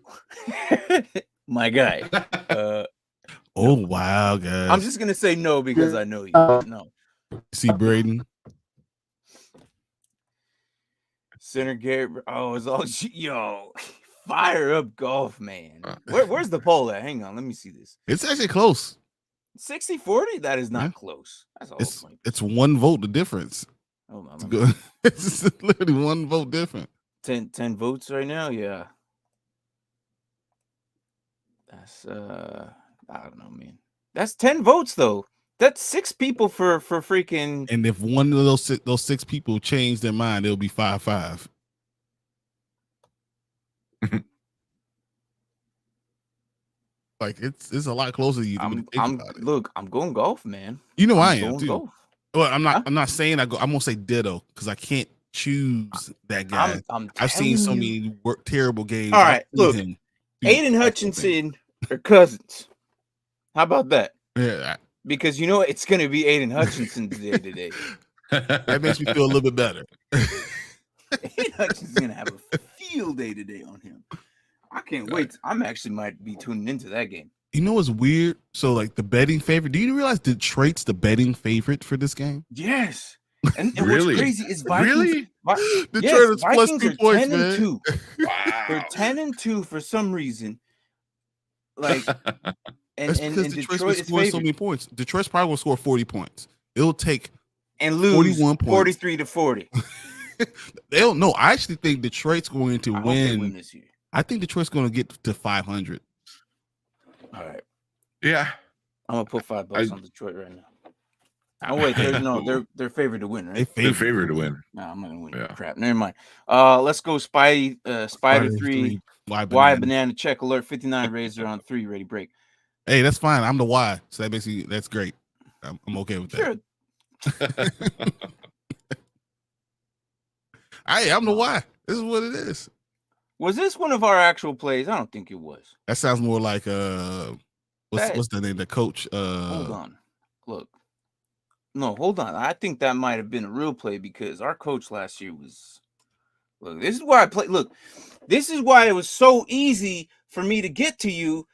my guy. Oh wow, guys! I'm just gonna say no because I know you. No. See Braden. Center Garrett. Oh, it's all yo. Fire up golf, man. Where's the poll at? Hang on, let me see this. It's actually close. 60-40? That is not close. That's all. It's 1 vote the difference. Hold on. It's literally 1 vote different. 10 votes right now. Yeah. That's I don't know, man. That's 10 votes though. That's 6 people for freaking. And if one of those 6 people change their mind, it'll be 5-5. Like it's a lot closer to you. Look, I'm going golf, man. You know I am too. Golf. Well, I'm not saying I'm gonna say ditto because I can't choose that guy. I've seen so many terrible games. All right, look, Aiden Hutchinson or Cousins. How about that? Yeah, because you know it's gonna be Aiden Hutchinson's day today. That makes me feel a little bit better. Aiden Hutchinson's gonna have a field day today on him. I can't wait. I'm actually might be tuning into that game. You know what's weird? So, like the betting favorite. Do you realize Detroit's the betting favorite for this game? Yes. And really? What's crazy is Vikings. Detroit is plus 2 points, 10 man. And 2. Wow. They're 10-2 for some reason. Like, and Detroit is scoring so many points. Detroit's probably will score 40 points. It'll take and lose 41 points. 43-40. They'll no. I actually think Detroit's going to win this year. I think Detroit's going to get to 500. All right. Yeah. I'm gonna put $5 on Detroit right now. Oh wait, they're favored to win, right? They're favored to win. No, I'm not gonna win. Yeah. Crap. Never mind. Let's go. Spider 3. Y banana check alert 59 razor on 3 ready break. Hey, that's fine. I'm the Y, so that's great. I'm okay with that. Sure. I'm the Y. This is what it is. Was this one of our actual plays? I don't think it was. That sounds more like what's the name? The coach. Hold on. Look. No, hold on. I think that might have been a real play because our coach last year was. Look, this is why I play. Look, this is why it was so easy for me to get to you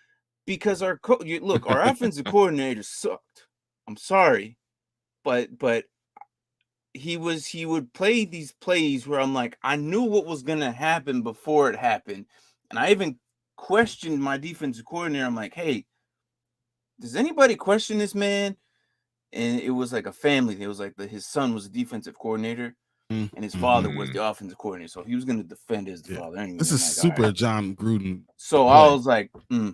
because our our offensive coordinator sucked. I'm sorry, but he would play these plays where I'm like, I knew what was gonna happen before it happened, and I even questioned my defensive coordinator. I'm like, hey, does anybody question this man? And it was like a family. It was like his son was a defensive coordinator, and his father was the offensive coordinator. So he was going to defend his father. Anyway, this is like, super right. John Gruden. So play. I was like, no.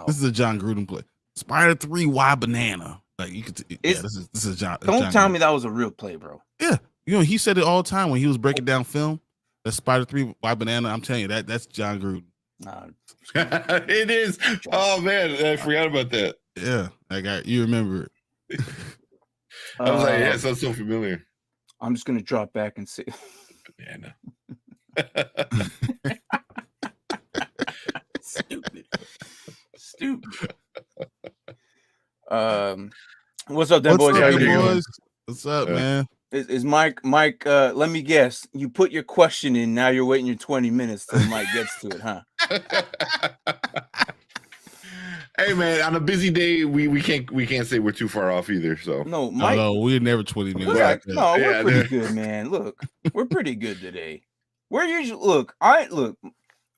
This is a John Gruden play. Spider 3 Y banana. Like you could. This is John. Don't John tell Gruden. Me that was a real play, bro. Yeah, he said it all the time when he was breaking down film. The Spider 3 Y banana. I'm telling you that's John Gruden. It is. Oh man, I forgot about that. Yeah, you remember it. I was like, yeah, it sounds so familiar. I'm just gonna drop back and say, yeah, no. Stupid. What's up, then, boys? How you doing? What's up, man? Is Mike? Let me guess. You put your question in. Now you're waiting your 20 minutes till Mike gets to it, huh? Hey man, on a busy day, we can't say we're too far off either. So no, Mike. No, we're never 20 minutes. We're pretty good, man. Look, we're pretty good today. We're usually look.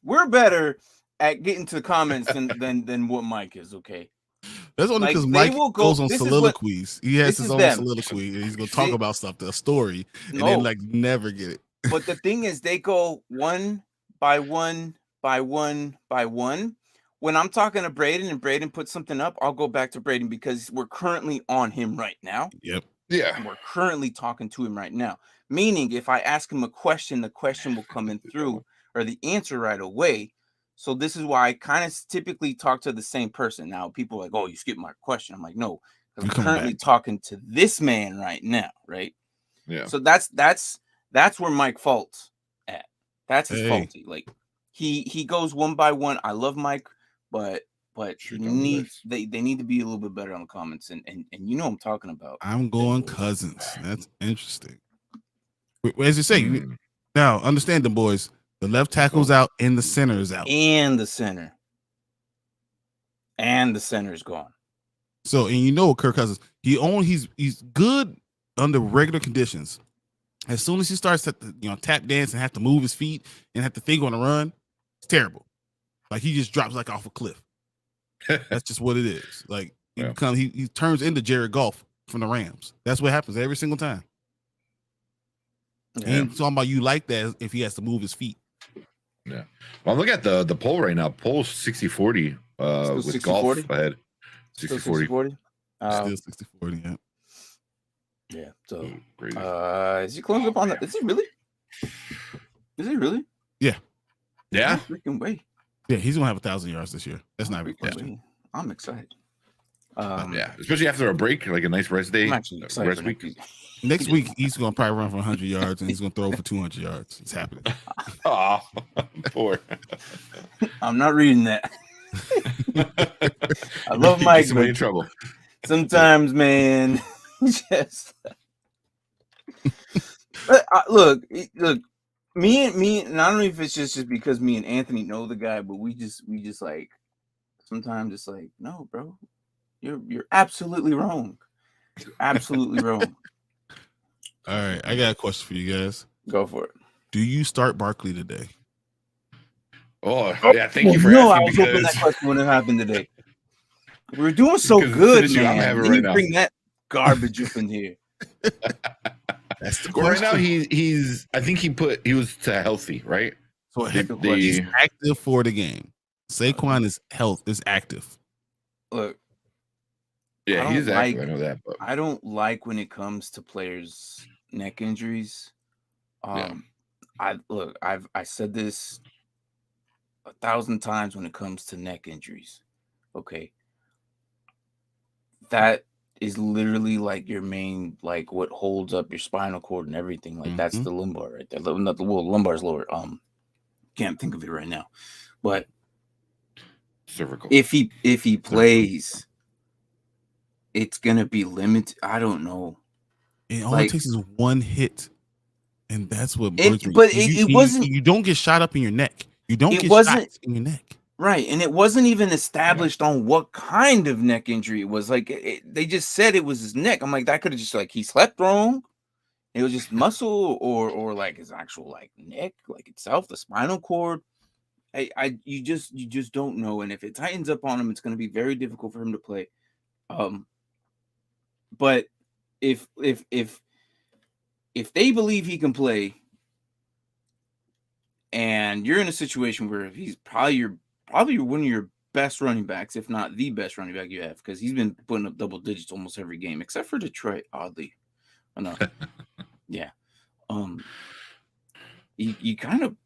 we're better at getting to the comments than what Mike is. Okay. That's only because Mike goes on soliloquies. He has his own soliloquy, and he's gonna talk about something, a story, and then like never get it. But the thing is, they go one by one by one by one. When I'm talking to Braden and Braden puts something up, I'll go back to Braden because we're currently on him right now. Yep. Yeah. And we're currently talking to him right now. Meaning, if I ask him a question, the question will come in through or the answer right away. So this is why I kind of typically talk to the same person. Now, people are like, oh, you skipped my question. I'm like, no, I'm currently talking to this man right now, right? Yeah. So that's where Mike faults at. That's his faulty. Like he goes one by one. I love Mike, but they need to be a little bit better on the comments. And you know what I'm talking about. I'm going Cousins. That's interesting. As you say, now understand the boys. The left tackle's out and the center is out. And the center is gone. So, and you know Kirk Cousins, he's good under regular conditions. As soon as he starts to tap dance and have to move his feet and have to think on the run, it's terrible. Like he just drops like off a cliff. That's just what it is. Like he turns into Jared Goff from the Rams. That's what happens every single time. Yeah. Ain't talking about you like that if he has to move his feet. Yeah. Well, look at the poll right now. Poll's 60-40 with 60, Golf 40? Ahead. 60-40. Still 60-40, yeah. Yeah. So is he closing up on that? Is he really? Yeah. Yeah. No freaking way. Yeah, he's gonna have 1,000 yards this year. That's not a question. I'm excited. Yeah, especially after a break, like a nice rest day. I'm actually excited rest week. Next week, he's going to probably run for 100 yards, and he's going to throw for 200 yards. It's happening. Oh, poor. I'm not reading that. I love Mike. Somebody in trouble. Sometimes, man, just look. Me, and I don't know if it's just because me and Anthony know the guy, but we just like sometimes it's like, no, bro, you're absolutely wrong. You're absolutely wrong. All right, I got a question for you guys. Go for it. Do you start Barkley today? Oh, yeah. Thank you for asking. I was hoping that question wouldn't happen today. We're doing so good, man. You bring that garbage up in here. That's the question. Well, right now he's. I think he was to healthy, right? So he's active for the game. Saquon is active. Look. Yeah, he's active. I know that, but I don't like when it comes to players' neck injuries. I said this 1,000 times when it comes to neck injuries. Okay. That is literally like your main, like what holds up your spinal cord and everything. Like that's the lumbar right there. Not the lumbar's lower. Can't think of it right now. But cervical. If he plays, it's gonna be limited. I don't know. It only takes is one hit, and that's what. It wasn't. You don't get shot up in your neck. You don't get shot in your neck. Right, and it wasn't even established on what kind of neck injury it was. Like they just said it was his neck. I'm like, that could have just like he slept wrong. It was just muscle, or like his actual like neck, like itself, the spinal cord. You just don't know. And if it tightens up on him, it's going to be very difficult for him to play. But if they believe he can play, and you're in a situation where he's probably one of your best running backs, if not the best running back you have, because he's been putting up double digits almost every game, except for Detroit, oddly enough. Yeah. You kind of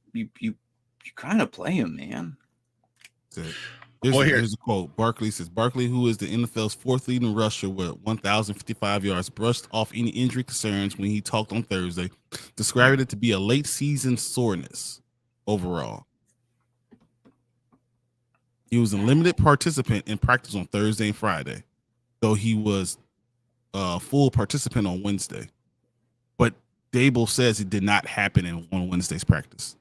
play him, man. Here's a quote. Barkley says, Barkley, who is the NFL's fourth leading rusher with 1,055 yards, brushed off any injury concerns when he talked on Thursday, describing it to be a late season soreness overall. He was a limited participant in practice on Thursday and Friday, though he was a full participant on Wednesday. But Dable says it did not happen on Wednesday's practice.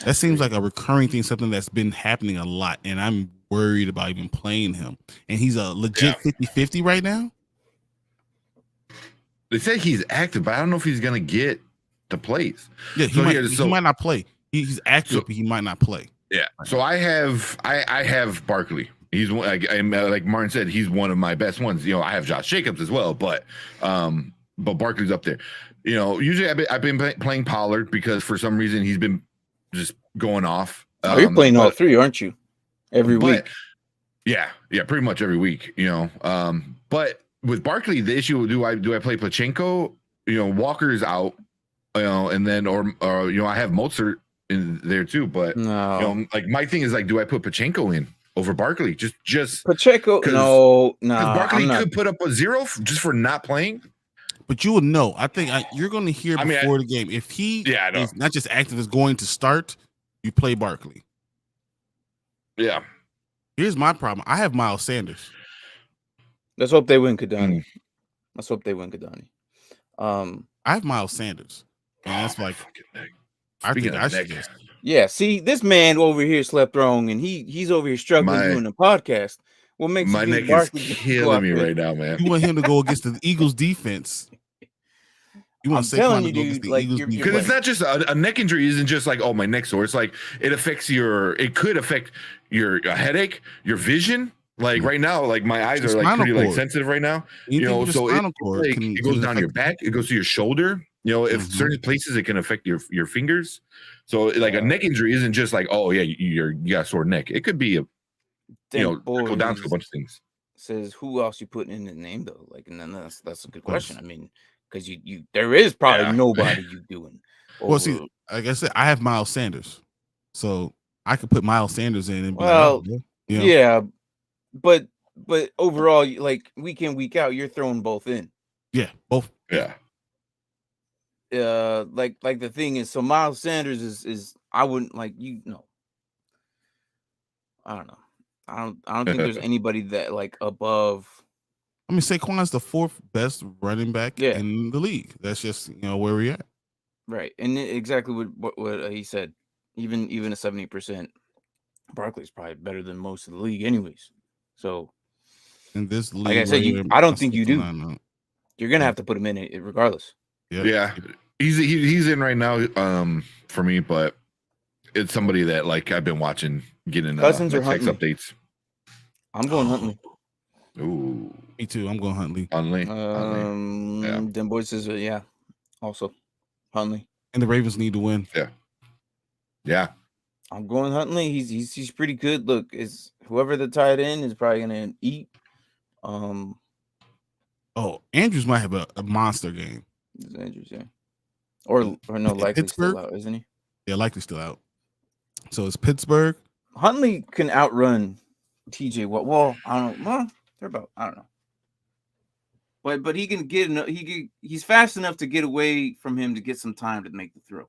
That seems like a recurring thing, something that's been happening a lot, and I'm worried about even playing him. And he's a legit 50-50 right now. They say he's active, but I don't know if he's going to get the plays. Yeah, he might not play. He's active, but he might not play. Yeah. So I have Barkley. He's like Martin said, he's one of my best ones. I have Josh Jacobs as well, but Barkley's up there. Usually I've been playing Pollard because for some reason he's been just going off. You're playing all three, aren't you? Every week. Yeah, pretty much every week. But with Barkley, the issue do I play Pachenko? Walker's out. And then I have Mozart in there too. But no. like my thing is like, do I put Pachenko in over Barkley? Just Pacheco? No. Barkley could put up a 0 just for not playing. But you will know. I think you're going to hear before the game. If he is not just active, is going to start, you play Barkley. Yeah. Here's my problem. I have Miles Sanders. Let's hope they win, Kadani. Let's hope they win, Kadani. I have Miles Sanders. And that's like, I think I should just. Yeah, see, this man over here slept wrong, and he's over here struggling doing the podcast. What makes my neck is killing me right now, man? You want him to go against the Eagles defense? You want to say because it's not just a neck injury. Isn't just like, oh, my neck's sore. It's like it could affect your headache, your vision. Like right now, like my eyes are like pretty sensitive right now. So it goes down your back. It goes to your shoulder. If certain places it can affect your fingers. So like a neck injury isn't just like, oh yeah, you got a sore neck. It could be go down to a bunch of things. Says who else you putting in the name though? Like, and then that's a good question. I mean, because you there is probably nobody you doing. Well, see, like I said, I have Miles Sanders, so I could put Miles Sanders in. And but overall, like week in week out, you're throwing both in. Yeah, both. Yeah. Like the thing is, so Miles Sanders is I wouldn't I don't know. I don't think there's anybody that like above. I mean, Saquon's the 4th best running back in the league. That's just where we're at. Right, and exactly what he said. Even a 70%, Barkley's probably better than most of the league, anyways. So, in this league, like I said, I don't think you do. You're gonna have to put him in it regardless. Yeah. He's in right now for me, but it's somebody that like I've been watching getting Cousins or text updates. I'm going Huntley. Ooh, me too. I'm going Huntley. Them boys says also Huntley. And the Ravens need to win. Yeah. I'm going Huntley. He's pretty good. Look, is whoever the tight end is probably gonna eat. Andrews might have a monster game. Andrews, or no, likely Pittsburgh? still out, isn't he? Yeah, likely still out. So it's Pittsburgh. Huntley can outrun TJ. Well, I don't know. Well, they're about. I don't know. But he can he's fast enough to get away from him to get some time to make the throw.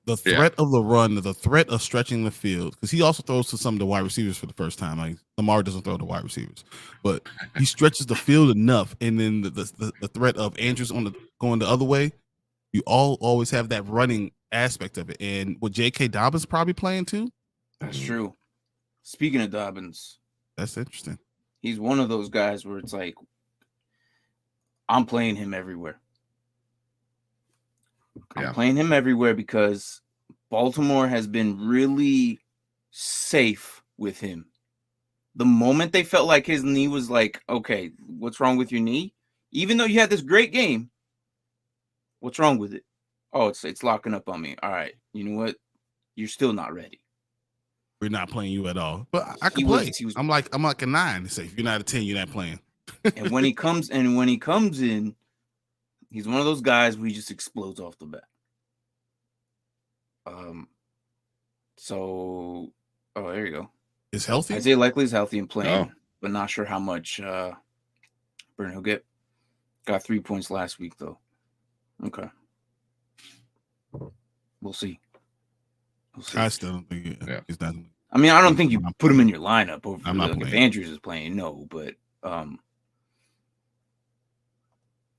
The threat of the run, the threat of stretching the field, because he also throws to some of the wide receivers for the first time. Like Lamar doesn't throw to wide receivers, but he stretches the field enough, and then the threat of Andrews going the other way, you always have that running aspect of it. And with J.K. Dobbins probably playing too. That's true. Speaking of Dobbins, that's interesting. He's one of those guys where it's like, I'm playing him everywhere. I'm playing him everywhere because Baltimore has been really safe with him. The moment they felt like his knee was like, okay, what's wrong with your knee? Even though you had this great game, what's wrong with it? Oh, it's locking up on me. All right, you know what? You're still not ready. We're not playing you at all. But I can play. I'm like a 9. Say if you're not a 10, you're not playing. And when he comes in, he's one of those guys where he just explodes off the bat. So there you go. Is healthy? Isaiah Likely is healthy and playing, but not sure how much burn he'll get. Got 3 points last week though. Okay. We'll see. I still don't think he's not. I mean, I don't think you put him in your lineup over if Andrews is playing, no, but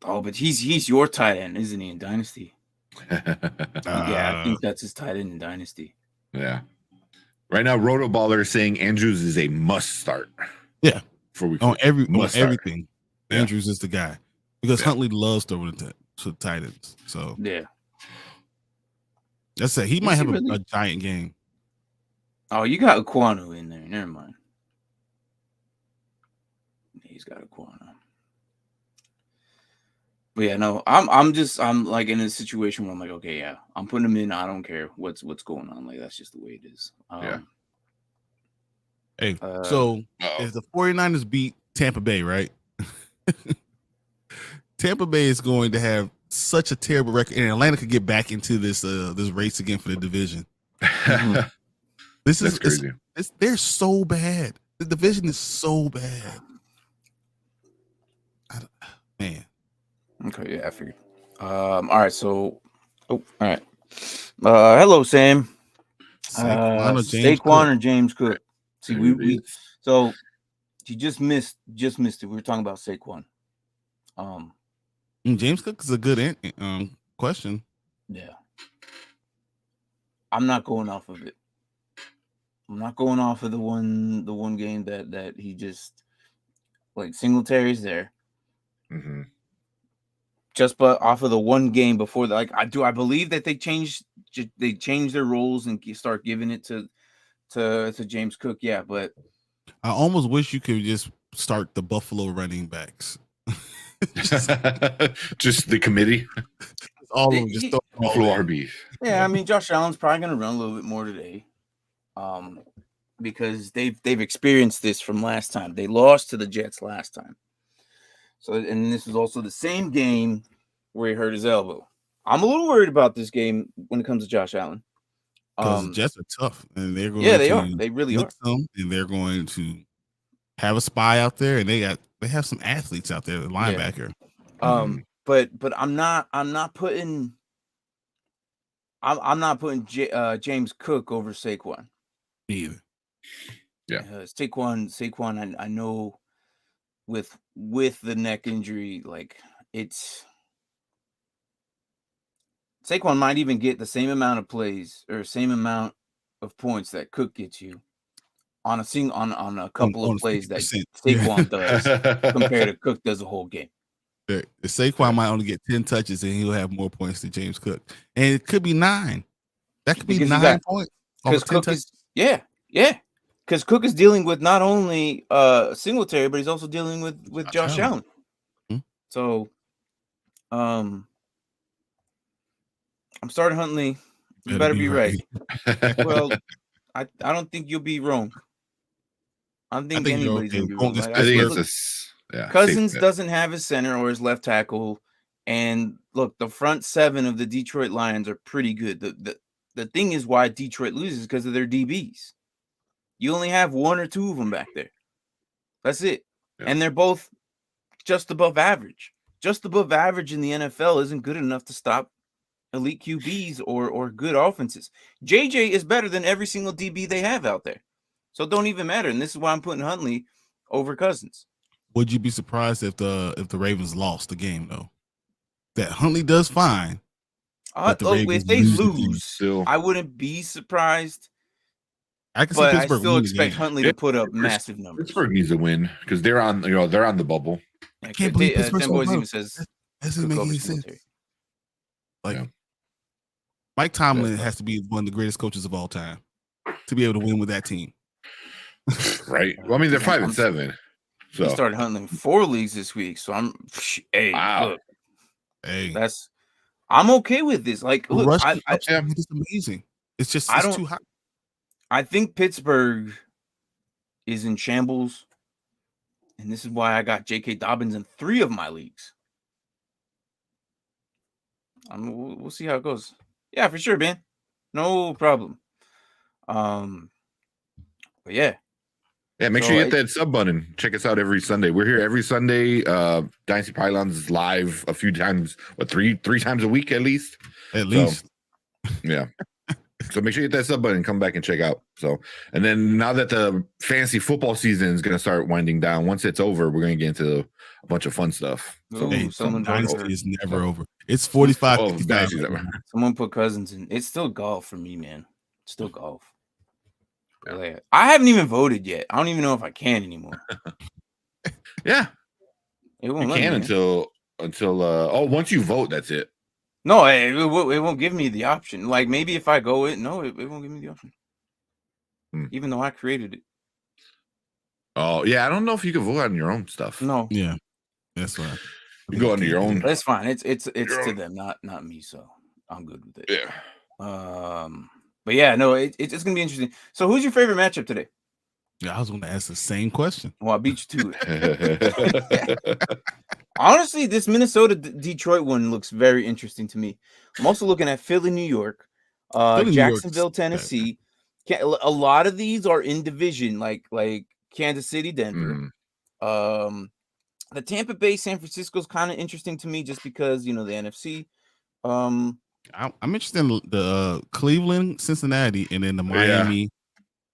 but he's your tight end, isn't he, in Dynasty? I think that's his tight end in Dynasty. Yeah. Right now, Rotoballer is saying Andrews is a must start. Yeah. On everything. Andrews is the guy because Huntley loves throwing to tight ends. So That's it. He might have a giant game. Oh, you got Aquano in there. Never mind. He's got Aquano. But yeah, no, I'm like in a situation where I'm like, okay, yeah, I'm putting him in. I don't care what's going on. Like, that's just the way it is. Hey, so if the 49ers beat Tampa Bay, right? Tampa Bay is going to have such a terrible record, and Atlanta could get back into this race again for the division. This is crazy. They're so bad. The division is so bad. Man. Okay, yeah, I figured. All right, so all right. Hello, Sam. Saquon or James Cook. See, we so you just missed it. We were talking about Saquon. James Cook is a good question. Yeah. I'm not going off of it. I'm not going off of the one game that he just like Singletary's there. Mm-hmm. Just but off of the one game before that, like I believe that they changed their rules and start giving it to James Cook. Yeah, but I almost wish you could just start the Buffalo running backs. just the committee. All of them just Buffalo RB. Yeah, I mean Josh Allen's probably gonna run a little bit more today. Because they've experienced this from last time. They lost to the Jets last time. So, and this was also the same game where he hurt his elbow. I'm a little worried about this game when it comes to Josh Allen. Because the Jets are tough, and they're going they are. They really are. Them, and they're going to have a spy out there, and they have some athletes out there, the linebacker. Yeah. But I'm not putting James Cook over Saquon. Either. Yeah. Saquon, I know with the neck injury, like Saquon might even get the same amount of plays or same amount of points that Cook gets you on a couple of plays that Saquon does compared to Cook does a whole game. Saquon might only get 10 touches and he'll have more points than James Cook. And it could be 9. That could be 9 points. Because Cook is because Cook is dealing with not only Singletary, but he's also dealing with Josh Allen. Mm-hmm. So I'm starting Huntley. You better be right. Well, I don't think you'll be wrong. I don't think anybody's gonna be wrong. I think it's Cousins doesn't have his center or his left tackle. And look, the front 7 of the Detroit Lions are pretty good. The thing is why Detroit loses because of their DBs. You only have 1 or 2 of them back there. That's it. Yeah. And they're both just above average. Just above average in the NFL isn't good enough to stop elite QBs or good offenses. JJ is better than every single DB they have out there. So it don't even matter. And this is why I'm putting Huntley over Cousins. Would you be surprised if the Ravens lost the game, though? That Huntley does fine. If they lose, I wouldn't be surprised. I can see Pittsburgh. I still expect Huntley to put up massive numbers. Pittsburgh needs a win because they're on the bubble. I can't believe Pittsburgh's Boys even says that doesn't make any sense. Like Mike Tomlin has to be one of the greatest coaches of all time to be able to win with that team. Right. Well, I mean, they're 5-7. So he started Huntley 4 leagues this week. So wow. I'm okay with this. Like, look, it's amazing. It's just too hot. I think Pittsburgh is in shambles, and this is why I got J.K. Dobbins in 3 of my leagues. We'll see how it goes. Yeah, for sure, man. No problem. But yeah. Yeah, make sure you hit that sub button. Check us out every Sunday. We're here every Sunday. Dynasty Pylons is live a few times, three times a week at least. At least. Yeah. So make sure you hit that sub button and come back and check out. So, and then now that the fantasy football season is going to start winding down, once it's over, we're going to get into a bunch of fun stuff. So, Dynasty is never over. It's 45. Someone put Cousins in. It's still golf for me, man. It's still golf. Yeah. I haven't even voted yet. I don't even know if I can anymore. Yeah, it won't you can until once you vote, that's it. No, it won't give me the option. Like maybe if I go it won't give me the option. Even though I created it. Oh yeah, I don't know if you can vote on your own stuff. No. Yeah, that's right. You go under your own. That's fine. It's to them, not me. So I'm good with it. Yeah. But yeah, no, it's gonna be interesting. So who's your favorite matchup today? Yeah, I was going to ask the same question. Well, I beat you to it. Honestly, this Minnesota Detroit one looks very interesting to me. I'm also looking at Philly, New York, Jacksonville, Tennessee. A lot of these are in division, like Kansas City, Denver. The Tampa Bay, San Francisco is kind of interesting to me just because, the NFC. I'm interested in the Cleveland, Cincinnati, and then the Miami. Yeah.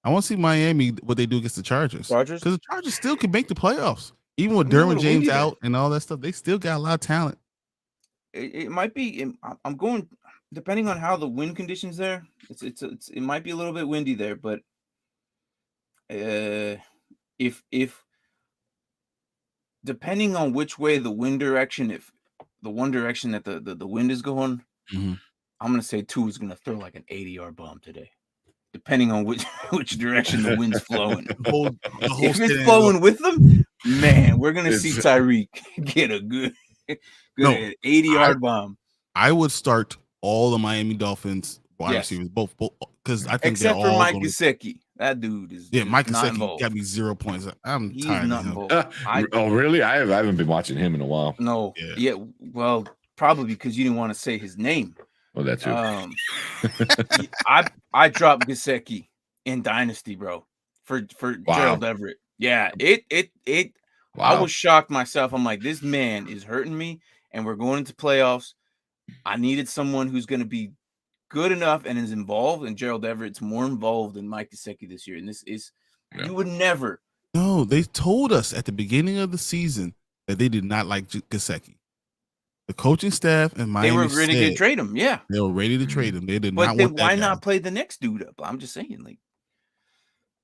I want to see Miami, what they do against the Chargers. Because the Chargers still can make the playoffs. Even with Derwin James out and all that stuff, they still got a lot of talent. It might be. I'm going, depending on how the wind conditions there, it might be a little bit windy there, but if depending on which way the wind direction, if the one direction that the wind is going, I'm gonna say Tua is gonna throw like an 80-yard bomb today. Depending on which direction the wind's flowing. If it's flowing with them, man, we're gonna see Tyreek get a good 80-yard bomb. I would start all the Miami Dolphins wide receivers, both because I think except for Mike Gesicki. That dude is Mike Gesicki got me 0 points. I'm tired of him. Oh, really? I haven't been watching him in a while. No, well, probably because you didn't want to say his name. Well, that's true. I dropped Gesicki in Dynasty, bro, for Gerald Everett. Yeah, I was shocked myself. I'm like, this man is hurting me, and we're going into playoffs. I needed someone who's going to be good enough and is involved, and Gerald Everett's more involved than Mike Gesicki this year. And this is you would never. No, they told us at the beginning of the season that they did not like Gesicki. The coaching staff and Miami, they were ready to trade him. Yeah, they were ready to trade him. They did not. But then why not play the next dude up? I'm just saying, like,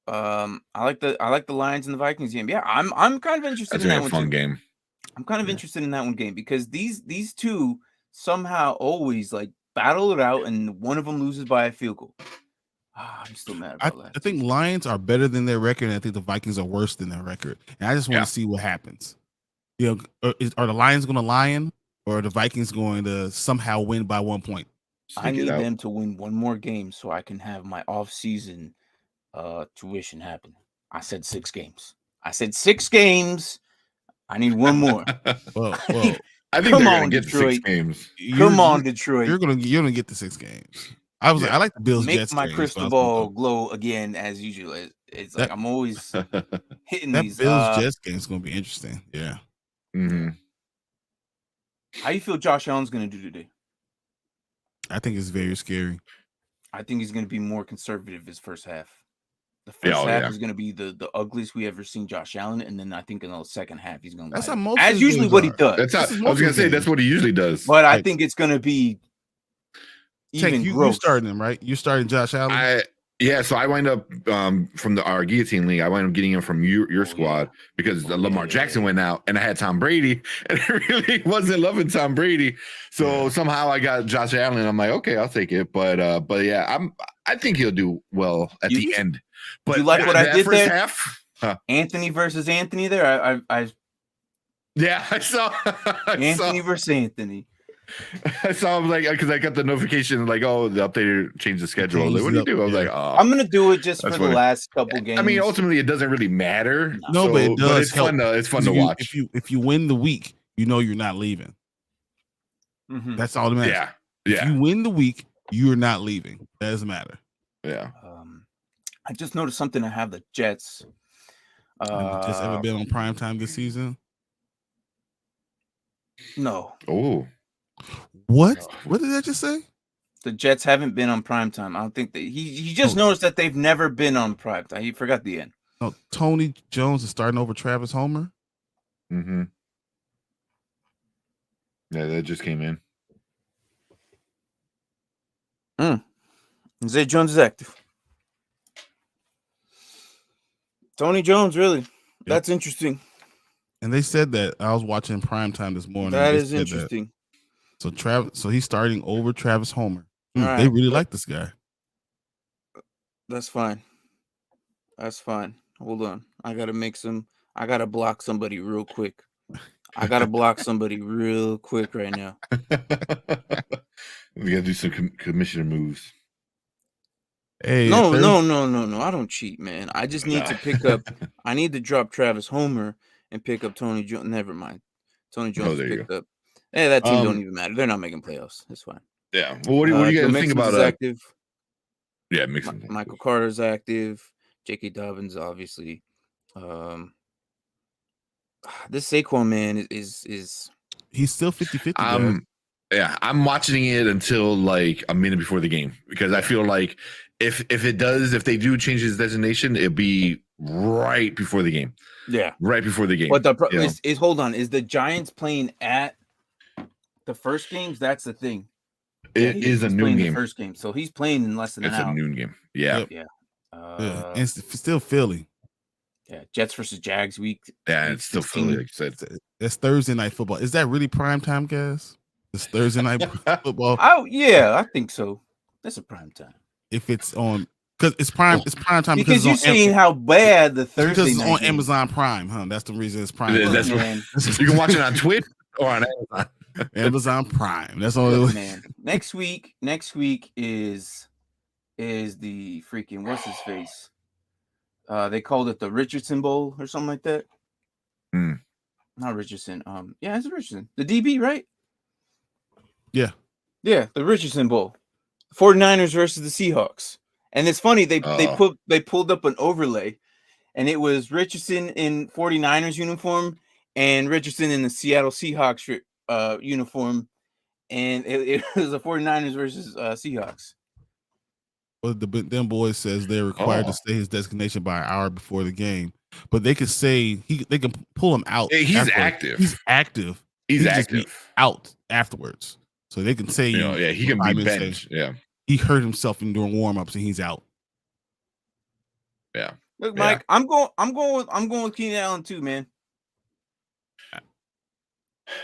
I like the Lions and the Vikings game. Yeah, I'm kind of interested in that one. Fun game. I'm kind of interested in that one game because these two somehow always like battle it out, and one of them loses by a field goal. I'm still mad about that. I think Lions are better than their record, and I think the Vikings are worse than their record. And I just want to see what happens. Are the Lions going to lion? Or are the Vikings going to somehow win by 1 point? I need them to win one more game so I can have my off-season tuition happen. I said 6 games. I need one more. well, I think they're going to get Detroit. 6 games. Come on, Detroit. You're gonna get the 6 games. I like the Bills. Make Jets my games, crystal ball glow again as usual. It's like I'm always hitting that these. Bills Jets game is going to be interesting. Yeah. Mm-hmm. How you feel Josh Allen's going to do today? I think it's very scary. I think he's going to be more conservative his first half. The first half is going to be the ugliest we ever seen Josh Allen, and then I think in the second half he's going to. That's how most. As usually what he does. I was going to say that's what he usually does. But I think it's going to be even you starting him, right? You starting Josh Allen. So I wind up from our guillotine league. I wind up getting him from your squad because Lamar Jackson went out, and I had Tom Brady, and I really wasn't loving Tom Brady. So somehow I got Josh Allen. I'm like, okay, I'll take it. But yeah, I think he'll do well at the end. But you like what I did there? Half, Anthony versus Anthony. There, I saw Anthony versus Anthony. I saw him because I got the notification the updater changed the schedule. I was like, what do you do? I was like, oh, I'm gonna do it just for the last couple games. I mean, ultimately, it doesn't really matter. No, but it does. But it's fun. It's fun to watch. If you win the week, you're not leaving. Mm-hmm. That's all that matters. Yeah. If you win the week, you're not leaving. That doesn't matter. Yeah. I just noticed something. I have the Jets. Have the Jets ever been on primetime this season? No. Oh. What? What did that just say? The Jets haven't been on primetime. I don't think that he just noticed that they've never been on primetime. He forgot the end. No, Tony Jones is starting over Travis Homer. Mm-hmm. Yeah, that just came in. Zay Jones is active. Tony Jones, really? Yep. That's interesting. And they said that I was watching primetime this morning. That is interesting. So he's starting over Travis Homer. All They right. really like this guy. That's fine. That's fine. Hold on. I gotta block somebody real quick. I gotta block somebody real quick right now. We gotta do some commissioner moves. Hey, No. I don't cheat, man. I just need to pick up. I need to drop Travis Homer and pick up Tony Jones. Never mind. Tony Jones picked up. Hey, that team don't even matter. They're not making playoffs. It's fine. Yeah. Well, what do you guys think about active? Yeah, Mixon. Michael Carter's active. J.K. Dobbins, obviously. This Saquon man is he's still 50-50. Yeah, I'm watching it until like a minute before the game because I feel like if they do change his designation, it'll be right before the game. Yeah, right before the game. But the is hold on, is the Giants playing at the first games? That's the thing. It is a noon game. The first game, so he's playing in less than an hour. It's a noon game. Yeah, yeah. And it's still Philly. Yeah, Jets versus Jags week. Yeah, it's still Philly. Like you said, it's Thursday night football. Is that really prime time, guys? It's Thursday night football. Oh yeah, I think so. That's a prime time. If it's on, because it's prime time because you're seeing how bad the Thursday because it's night on Amazon Prime, huh? That's the reason it's prime. That's what, you can watch it on Twitch or on Amazon. Amazon Prime. That's all. Look, man. Next week is the freaking what's his face? They called it the Richardson Bowl or something like that. Not Richardson. Yeah, it's Richardson. The DB, right? Yeah. Yeah, the Richardson Bowl. 49ers versus the Seahawks. And it's funny, they pulled up an overlay, and it was Richardson in 49ers uniform and Richardson in the Seattle Seahawks uniform, and it was the 49ers versus Seahawks. Well, them boys says they're required to stay his designation by an hour before the game, but they could say they can pull him out. Hey, he's active. He's active. He's active. Out afterwards, so they can say, he can be benched. Yeah, he hurt himself during warmups and he's out. Yeah. Look, Mike, I'm going with Keenan Allen too, man.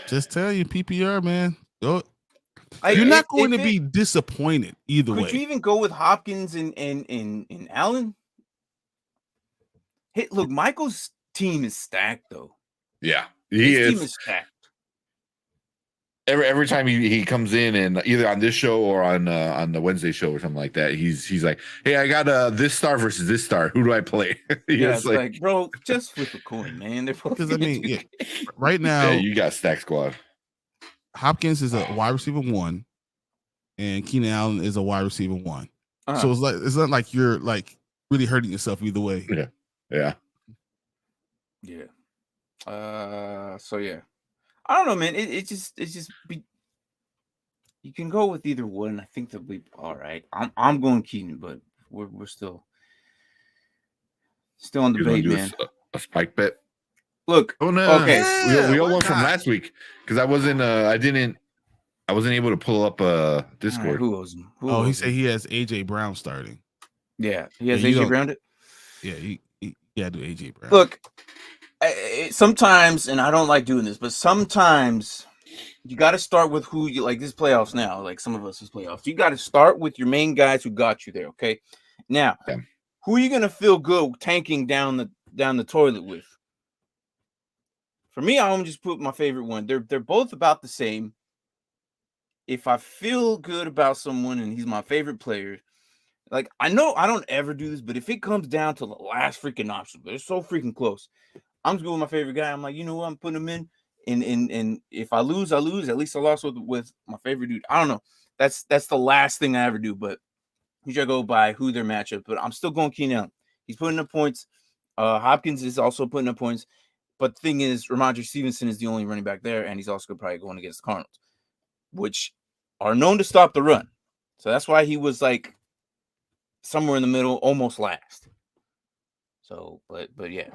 Just tell you, PPR, man. You're not going to be disappointed either way. Could you even go with Hopkins and Allen? Hey, look, Michael's team is stacked, though. Yeah, his team is stacked. Every time he comes in, and either on this show or on the Wednesday show or something like that, he's like, "Hey, I got this star versus this star. Who do I play?" It's like, bro, just flip a coin, man. Because right now, you got stack squad. Hopkins is a wide receiver 1, and Keenan Allen is a wide receiver 1. So it's not like you're like really hurting yourself either way. Yeah. So yeah, I don't know, man. It just you can go with either one. I think they'll be all right. I'm going Keenan, but we're still on debate, man. A spike bet. Look, okay, we all won from last week because I wasn't able to pull up Discord. Right, who owes him? He said he has AJ Brown starting. Yeah, he has AJ Brown. Yeah, he do AJ Brown. Look, sometimes, and I don't like doing this, but sometimes you got to start with who you like. This playoffs now, like some of us is playoffs. You got to start with your main guys who got you there. Okay, now who are you gonna feel good tanking down the toilet with? For me, I'm just put my favorite one. They're both about the same. If I feel good about someone and he's my favorite player, like I know I don't ever do this, but if it comes down to the last freaking option, but it's so freaking close, I'm just going with my favorite guy. I'm like, you know what, I'm putting him in. And if I lose, I lose. At least I lost with my favorite dude. I don't know. That's the last thing I ever do, but you should go by who their matchup. But I'm still going Keenan Allen. He's putting up points. Hopkins is also putting up points. But the thing is, Ramondre Stevenson is the only running back there, and he's also probably going against the Cardinals, which are known to stop the run. So that's why he was like somewhere in the middle, almost last. So, but yeah,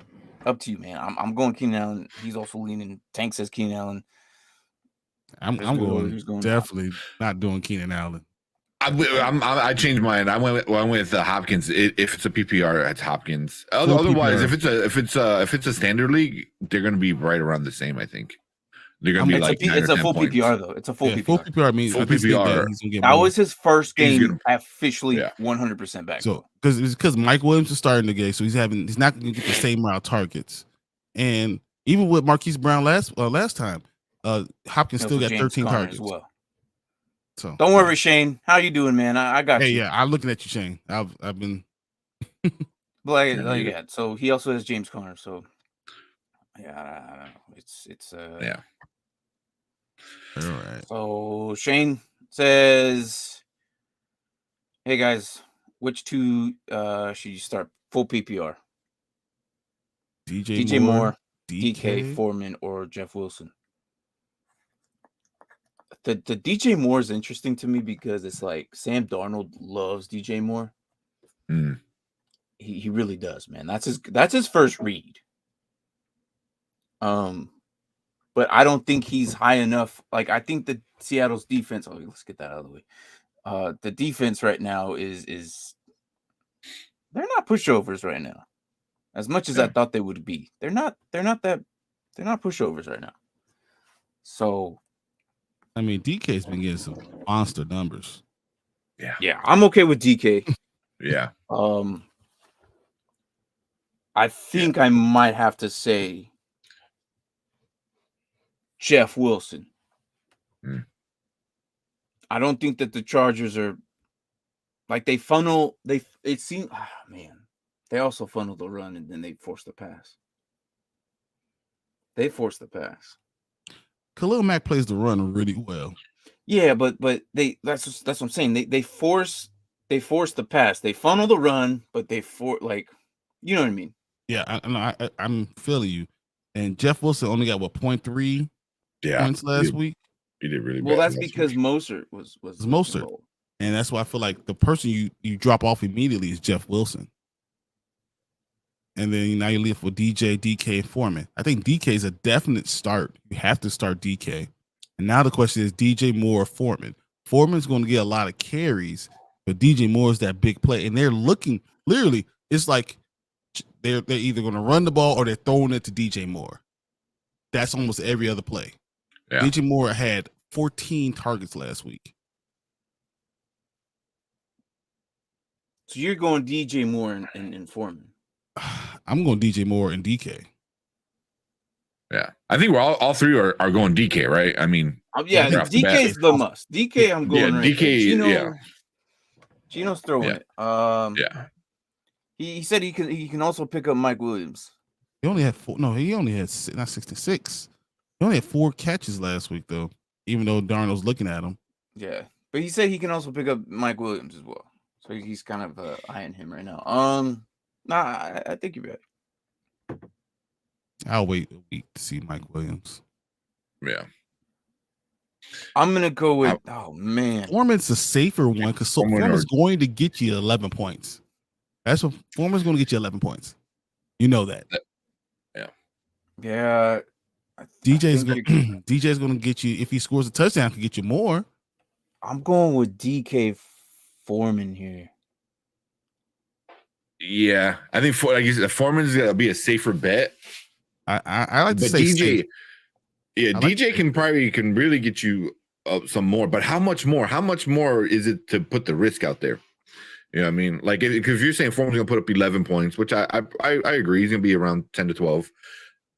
up to you, man. I'm going Keenan Allen. He's also leaning. Tank says Keenan Allen. I'm going definitely not doing Keenan Allen. I changed mine. I went with Hopkins. If it's a PPR, it's Hopkins. Otherwise, PPR. if it's a standard league, they're going to be right around the same. I think. they're going to be like 9 it's or a 10 full points. PPR though. It's a full PPR. Full PPR means Full I just think PPR. that he's gonna get That more. was his first game gonna- officially 100% back. So because Mike Williams is starting the game, so he's not going to get the same route targets, and even with Marquise Brown last time, Hopkins still got 13 targets as well. So don't worry, Shane. How you doing, man? I got you. Hey, yeah, I'm looking at you, Shane. I've been like so he also has James Conner. So yeah, I don't know. It's yeah. All right. So Shane says, "Hey guys, which two should you start full PPR? DJ Moore, DK Foreman, or Jeff Wilson?" The DJ Moore is interesting to me because it's like Sam Darnold loves DJ Moore. Mm. He really does, man. That's his first read. But I don't think he's high enough. Like I think that Seattle's defense. Oh, let's get that out of the way. The defense right now is they're not pushovers right now. As much as I thought they would be, they're not pushovers right now. So, I mean, DK's been getting some monster numbers. Yeah, I'm okay with DK. Yeah. I think I might have to say Jeff Wilson. Mm. I don't think that the Chargers are like they also funnel the run and then they force the pass. Khalil Mack plays the run really well. Yeah, but that's what I'm saying. They force the pass. They funnel the run, but they you know what I mean? Yeah, I'm feeling you. And Jeff Wilson only got 0.3 points last week. He did really well. bad That's because Mostert was Mostert, involved. and that's why I feel like the person you drop off immediately is Jeff Wilson. And then now you leave with DJ, DK, and Foreman. I think DK is a definite start. You have to start DK. And now the question is DJ Moore or Foreman. Foreman's going to get a lot of carries, but DJ Moore is that big play. And they're looking, literally, it's like they're either going to run the ball or they're throwing it to DJ Moore. That's almost every other play. Yeah. DJ Moore had 14 targets last week. So you're going DJ Moore and Foreman. I'm going DJ Moore and DK. Yeah, I think we're all three are going DK, right? I mean, DK is the must. DK, I'm going right DK. There. Gino's throwing it. He said he can also pick up Mike Williams. He only had 4. No, he only had not 66. He only had 4 catches last week, though. Even though Darnold's looking at him. Yeah, but he said he can also pick up Mike Williams as well. So he's kind of eyeing him right now. I think you're right. I'll wait a week to see Mike Williams. Yeah. I'm going to go with, oh, man. Foreman's a safer one because Foreman's going to get you 11 points. That's what Foreman's going to get you 11 points. You know that. Yeah. Yeah. DJ's going to get you, if he scores a touchdown, can get you more. I'm going with DK Foreman here. Yeah, I think Foreman's gonna be a safer bet. I like to say DJ. safe. Yeah, DJ can really get you some more. But how much more? How much more is it to put the risk out there? You know what I mean? Like, because you're saying Foreman's gonna put up 11 points, which I agree. He's gonna be around 10 to 12.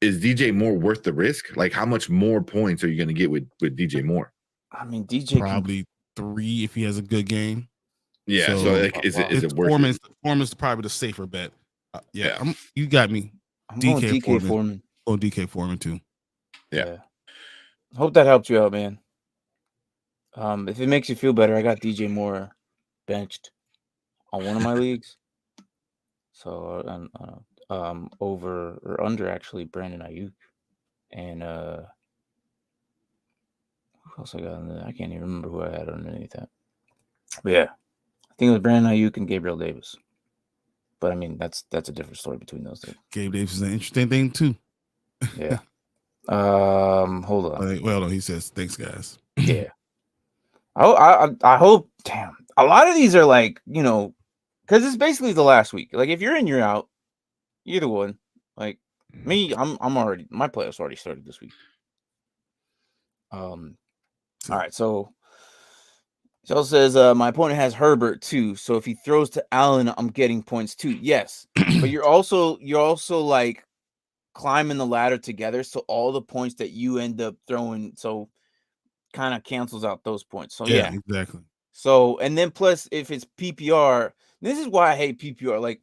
Is DJ Moore worth the risk? Like, how much more points are you gonna get with DJ Moore? I mean, DJ probably 3 if he has a good game. Yeah, so like, is it worth it? Foreman's probably the safer bet. You got me. I'm DK Foreman. Oh, DK Foreman too. Yeah. Hope that helped you out, man. If it makes you feel better, I got DJ Moore benched on one of my leagues. So over or under actually Brandon Ayuk and who else I got on there? I can't even remember who I had underneath that. But yeah. I think it was Brandon Ayuk and Gabriel Davis. But I mean, that's a different story between those two. Gabe Davis is an interesting thing too. Yeah. Hold on. Well, no, he says, thanks, guys. Yeah. I hope, damn. A lot of these are like, because it's basically the last week. Like, if you're in, you're out. Either one. Like, me, I'm already, my playoffs already started this week. All right, so Shell says my opponent has Herbert too, so if he throws to Allen, I'm getting points too. Yes, but you're also like climbing the ladder together, so all the points that you end up throwing, so kind of cancels out those points. So yeah, exactly. So and then plus if it's PPR, this is why I hate PPR. Like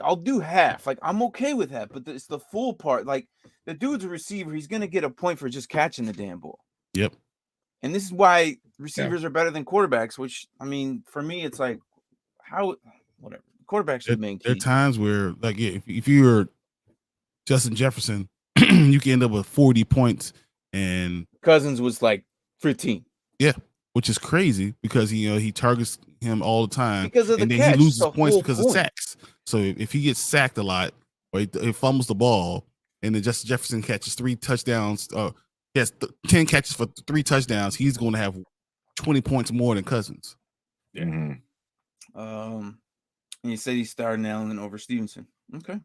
I'll do half. Like I'm okay with that, but it's the full part. Like the dude's a receiver, he's gonna get a point for just catching the damn ball. Yep. And this is why receivers are better than quarterbacks, which I mean, for me, it's like whatever. Quarterbacks should make. There are times where, like, if you're Justin Jefferson, you can end up with 40 points, and Cousins was like 15. Yeah, which is crazy because he targets him all the time because of the and then catch, he loses points because of sacks. So if he gets sacked a lot or he fumbles the ball, and then Justin Jefferson catches 3 touchdowns, he has 10 catches for 3 touchdowns, he's going to have 20 points more than Cousins. Yeah. And he said he's starting Allen over Stevenson. Okay.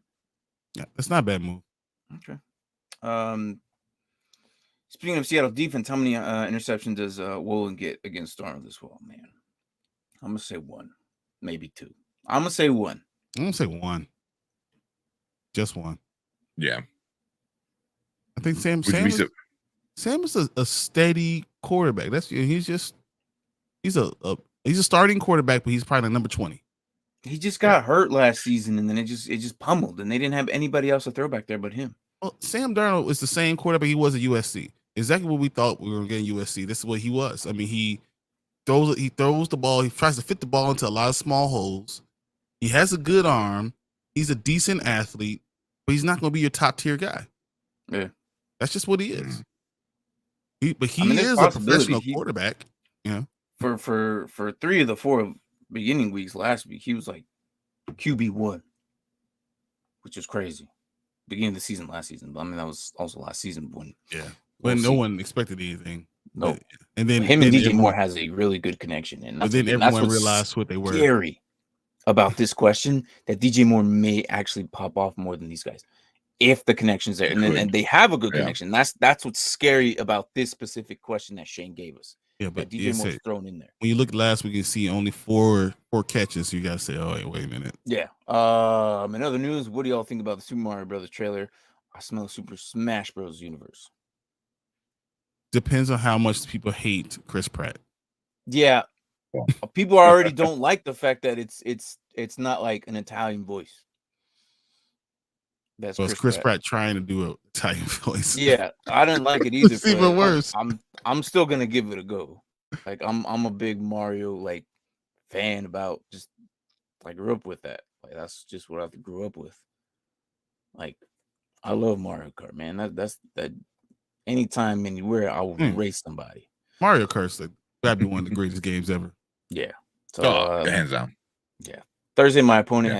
Yeah, that's not a bad move. Okay. Speaking of Seattle defense, how many interceptions does Woolen get against Darnold this fall? Man, I'm gonna say 1, maybe 2. I'm gonna say 1. I'm gonna say 1. Just 1. Yeah. I think Sam is a steady quarterback. He's a starting quarterback, but he's probably like number 20. He just got hurt last season, and then it just pummeled, and they didn't have anybody else to throw back there but him. Well, Sam Darnold is the same quarterback he was at USC. Exactly what we thought we were going to get in USC. This is what he was. I mean, he throws the ball. He tries to fit the ball into a lot of small holes. He has a good arm. He's a decent athlete, but he's not going to be your top tier guy. Yeah, that's just what he is. He is a professional quarterback. For 3 of the 4 beginning weeks last week, he was like QB1, which is crazy. Beginning of the season last season, but I mean that was also last season when no one expected anything. No, and then him and DJ Moore has a really good connection, and then everyone realized what they were. Scary about this question that DJ Moore may actually pop off more than these guys if the connection's there, and they have a good connection. That's what's scary about this specific question that Shane gave us. Yeah, but DJ Moore's thrown in there. When you look at last week, you see only 4 catches. You gotta say, "Oh, wait a minute." Yeah. In other news, what do y'all think about the Super Mario Brothers trailer? I smell Super Smash Bros. Universe. Depends on how much people hate Chris Pratt. Yeah, people already don't like the fact that it's not like an Italian voice. That's Chris Pratt trying to do an Italian voice. Yeah, I didn't like it either. It's even worse. I'm still gonna give it a go. Like I'm a big Mario like fan about just I grew up with that. Like that's just what I grew up with. Like I love Mario Kart, man. That's anytime anywhere I will race somebody. Mario Kart's gotta be one of the greatest games ever. Yeah. So hands down. Yeah. Thursday, my opponent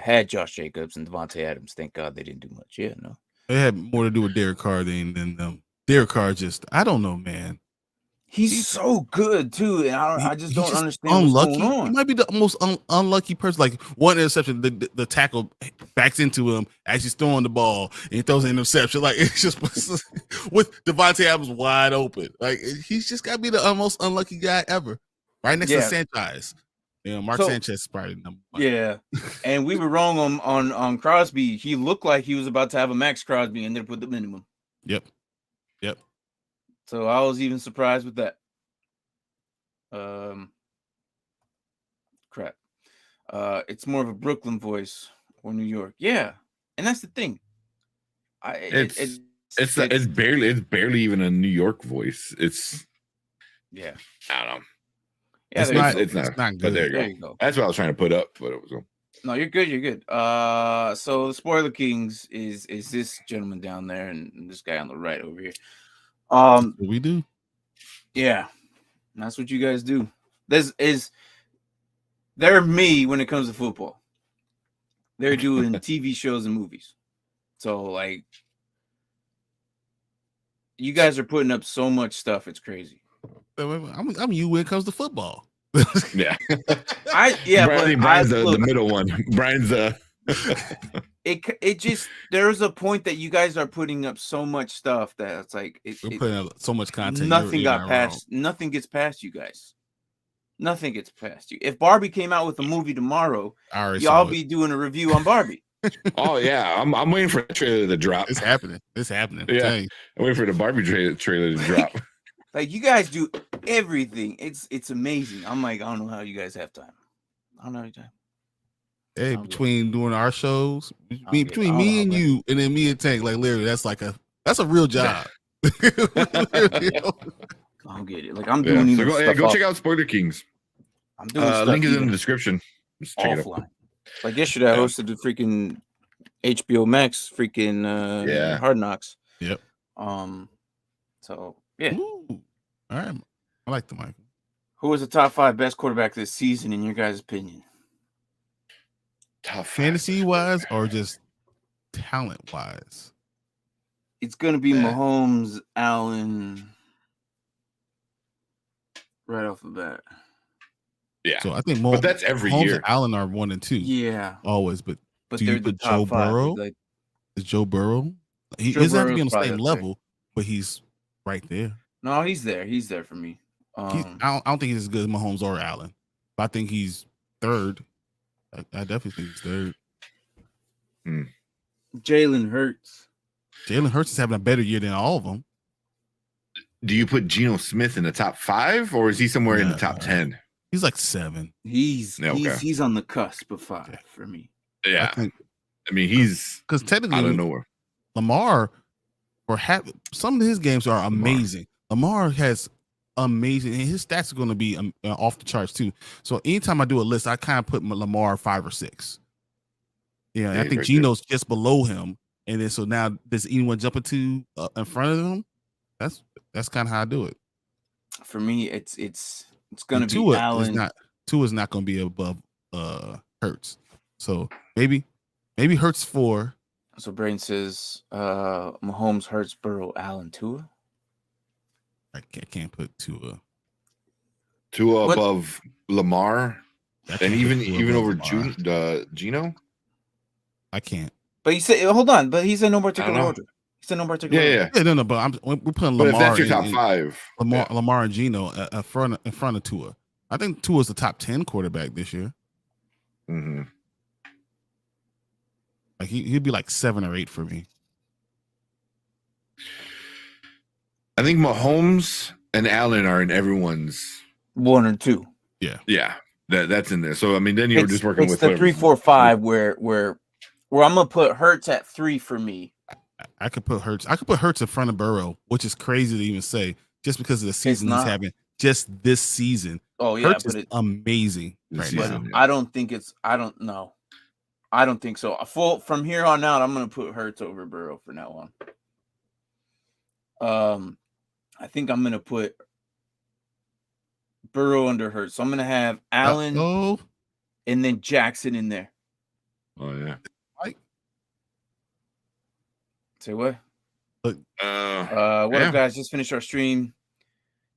had Josh Jacobs and Devontae Adams. Thank God they didn't do much. Yeah, no. It had more to do with Derek Carr than them. Derek Carr just, I don't know, man. He's so good too, and I just don't understand. Unlucky. What's going on. He might be the most unlucky person. Like one interception, the tackle backs into him as he's throwing the ball, and he throws an interception. Like it's just with Devontae Adams wide open. Like he's just got to be the most unlucky guy ever, right next to Sanchez. Mark Sanchez is probably number 1. Yeah, and we were wrong on Crosby. He looked like he was about to have a Max Crosby, and ended up with the minimum. Yep. So I was even surprised with that. Crap. It's more of a Brooklyn voice or New York. Yeah, and that's the thing. It's barely even a New York voice. It's I don't know. Yeah, it's not good. But there you go. That's what I was trying to put up, but it was. No, you're good. You're good. So the Spoiler Kings is this gentleman down there and this guy on the right over here. We do. Yeah, that's what you guys do. They're me when it comes to football. They're doing TV shows and movies. So like, you guys are putting up so much stuff. It's crazy. I'm you when it comes to football. Yeah. Brian's the middle one. Brian's it just there's a point that you guys are putting up so much stuff that it's like we're putting up so much content. Nothing got past. Nothing gets past you guys. Nothing gets past you. If Barbie came out with a movie tomorrow, y'all be doing a review on Barbie. Oh yeah, I'm waiting for the trailer to drop. It's happening. It's happening. Yeah, I'm waiting for the Barbie trailer to drop. Like you guys do everything. It's amazing. I'm like, I don't know how you guys have time. I don't know how you time. Hey, between doing our shows, between me and you, and then me and Tank, like literally, that's a real job. I don't get it. Like I'm doing. So go check out Spoiler Kings. I'm doing link is in the description. Just check it out. Like yesterday, I hosted the freaking HBO Max freaking Hard Knocks. Yep. So yeah. Ooh. All right. I like the mic. Who was the top 5 best quarterback this season in your guys' opinion? Top fantasy wise or just talent wise? It's gonna be Mahomes, Allen, right off the bat. Yeah. So I think but that's every Mahomes year. And Allen are 1 and 2. Yeah. Always, but do you put Joe Burrow? Like, is Joe Burrow? He doesn't have to be on the same level, but he's right there. No, he's there. He's there for me. I don't think he's as good as Mahomes or Allen, but I think he's third. I definitely think he's third. Jalen Hurts. Jalen Hurts is having a better year than all of them. Do you put Geno Smith in the top 5, or is he somewhere in the top 10? He's like 7. He's on the cusp of 5 for me. Yeah, I mean he's because technically out of nowhere. Lamar, some of his games are amazing. Lamar has amazing, and his stats are going to be off the charts too. So anytime I do a list, I kind of put Lamar 5 or 6. Yeah, and I think Geno's just below him, and then so now does anyone jump into in front of him? That's kind of how I do it. For me, it's going to be Allen. Tua is not going to be above Hurts. So maybe Hurts 4. So Brain says Mahomes, Hurts, Burrow, Allen, Tua. I can't put Tua. Tua above Lamar, and even over Geno. I can't. But he said, hold on. But he said no particular order. He said no particular order. Yeah, no. But we're putting Lamar. But if that's your top 5, Lamar and Geno in front of Tua. I think Tua's the top 10 quarterback this year. Mm-hmm. Like he'd be like 7 or 8 for me. I think Mahomes and Allen are in everyone's 1 or 2. Yeah, that's in there. So I mean, then you're just working with the 3, 4, 5 where I'm gonna put Hurts at 3 for me. I could put Hurts. I could put Hurts in front of Burrow, which is crazy to even say, just because of the season he's having. Just this season. Oh yeah, Hurts is amazing right now. I don't think it's. I don't know. I don't think so. From here on out, I'm gonna put Hurts over Burrow for now on. I think I'm gonna put Burrow under Hurts. So I'm gonna have Allen and then Jackson in there. Oh yeah. Say what? What up, guys? Just finished our stream.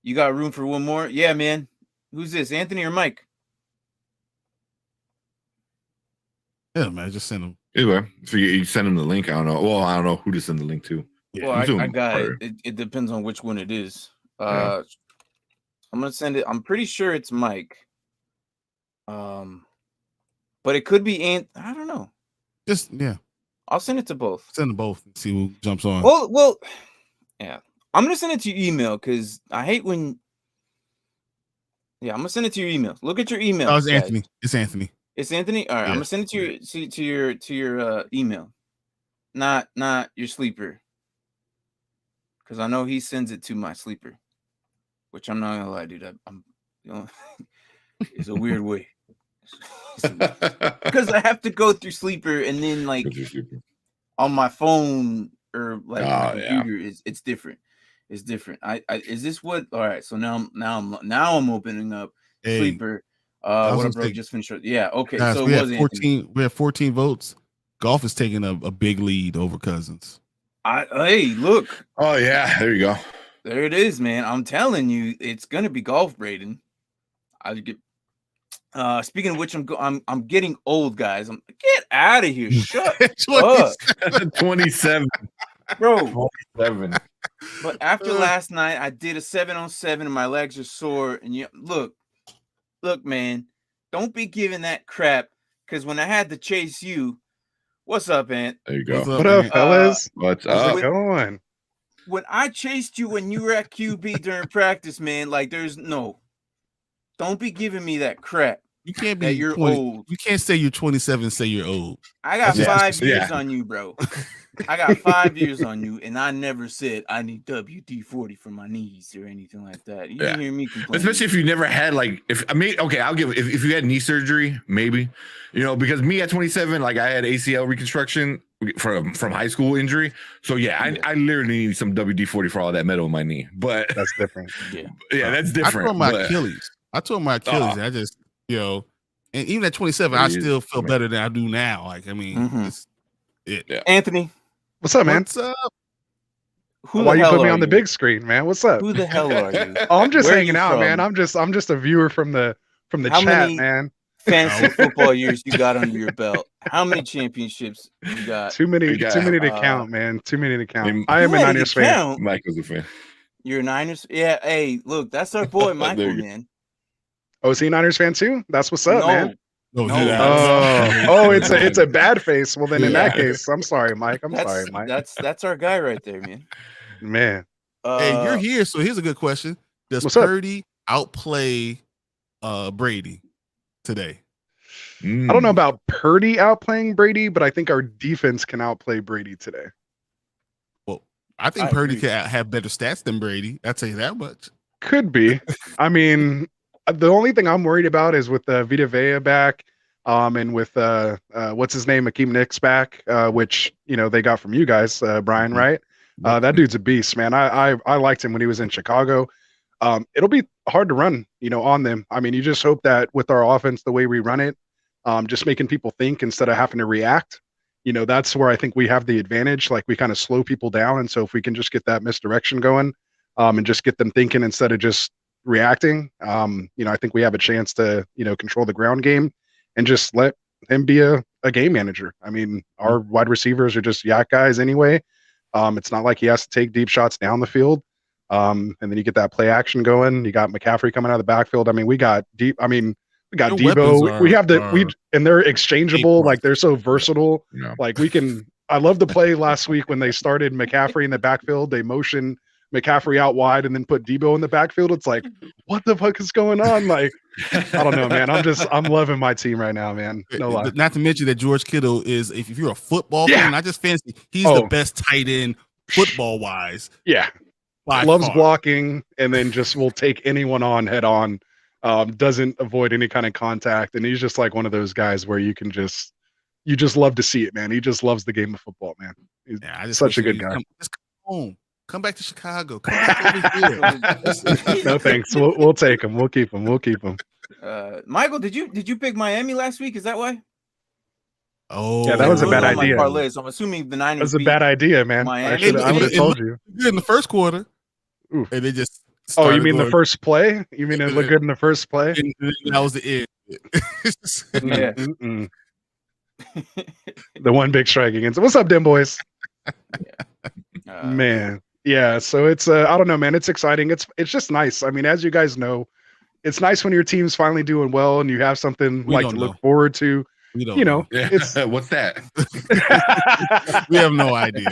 You got room for one more? Yeah, man. Who's this? Anthony or Mike? Yeah, man. Just send them. Anyway, so you send them the link. I don't know. Well, I don't know who to send the link to. Yeah, well, I got it. It depends on which one it is. I'm gonna send it. I'm pretty sure it's Mike. But it could be I don't know. I'll send it to both. Send them both and see who jumps on. Well, yeah. I'm gonna send it to your email because I hate when. Yeah, I'm gonna send it to your email. Look at your email. Oh, it's Anthony. It's Anthony. It's Anthony. All right, I'm gonna send it to your email, not your sleeper, because I know he sends it to my sleeper, which I'm not gonna lie, dude. It's a weird way. Because I have to go through sleeper and then like on my phone or like my computer it's different. It's different. Is this what? All right. So now I'm opening up sleeper. What up, bro? Just finished. Yeah. Okay. Guys, so we have 14. We have 14 votes. Golf is taking a big lead over Cousins. Hey, look. Oh yeah, there you go. There it is, man. I'm telling you, it's gonna be Golf, Braden. I Speaking of which, I'm getting old, guys. Get out of here. Shut up. 27, bro. 27. But after last night, I did a 7-on-7 and my legs are sore. And look, man, don't be giving that crap. Because when I had to chase you, what's up, Ant? There you go. What up, fellas? What's How's it going? When I chased you when you were at QB during practice, man, like don't be giving me that crap. You can't be you're 20, old. You can't say you're 27 and say you're old. I got 5 years on you, bro. I got 5 years on you, and I never said I need WD-40 for my knees or anything like that. You didn't hear me complain. Especially if you never had I'll give if you had knee surgery, maybe, because me at 27, like I had ACL reconstruction from high school injury. So I literally need some WD-40 for all that metal in my knee. But that's different. Yeah, that's different. I tore my Achilles. And I just, and even at 27, I still feel better than I do now. Like, I mean, it's it. Yeah. Anthony, what's up, man? What's up? Why you put me on the big screen, man? What's up? Who the hell are you? Oh, I'm just hanging out, man. I'm just a viewer from the How chat, many man. Fantasy football years you got under your belt? How many championships you got? Too many to count, man. Too many to count. I am a Niners fan. Michael's a fan. You're a Niners? Yeah. Hey, look, that's our boy Michael, man. Oh, is he a Niners fan too? That's what's up, man. No. It's a bad face. Well, then in that case, I'm sorry, Mike. Sorry, Mike. That's our guy right there, man. Man. Hey, you're here, so here's a good question. Does Purdy outplay Brady today? I don't know about Purdy outplaying Brady, but I think our defense can outplay Brady today. Well, I think Purdy can have better stats than Brady. I'll tell you that much. Could be. I mean, the only thing I'm worried about is with Vita Vea back, and with what's his name, Akeem Nicks back, which they got from you guys, Brian, right? That dude's a beast, man. I liked him when he was in Chicago. It'll be hard to run, on them. I mean, you just hope that with our offense, the way we run it, just making people think instead of having to react, that's where I think we have the advantage. Like we kind of slow people down, and so if we can just get that misdirection going, and just get them thinking instead of just reacting, I think we have a chance to control the ground game and just let him be a game manager. I mean, our wide receivers are just yak guys anyway. It's not like he has to take deep shots down the field, and then you get that play action going. You got McCaffrey coming out of the backfield. I mean, we got Debo. And they're exchangeable. Like they're so versatile. Like I love the play last week when they started McCaffrey in the backfield. They motioned McCaffrey out wide and then put Debo in the backfield. It's like, what the fuck is going on? Like, I don't know, man. I'm loving my team right now, man. No lie. Not to mention that George Kittle is, if you're a football fan, not just fantasy, he's the best tight end football wise. Yeah. Loves blocking and then just will take anyone on head on. Doesn't avoid any kind of contact. And he's just like one of those guys where you just love to see it, man. He just loves the game of football, man. He's such a good guy. Just come home. Come back to Chicago. Come back over here. No thanks. We'll take him. We'll keep him. Michael, did you pick Miami last week? Is that why? Oh, yeah, that was a bad idea. Parlay, so I'm assuming the Niners. That was a bad idea, man. I would have told you. Good in the first quarter, and they just. Oh, you mean the first play? You mean it looked good in the first play? That was the end. The one big strike against. What's up, Dim boys? Man. Yeah, so it's I don't know, man. It's exciting. It's just nice. I mean, as you guys know, it's nice when your team's finally doing well and you have something to look forward to. It's what's that? We have no idea.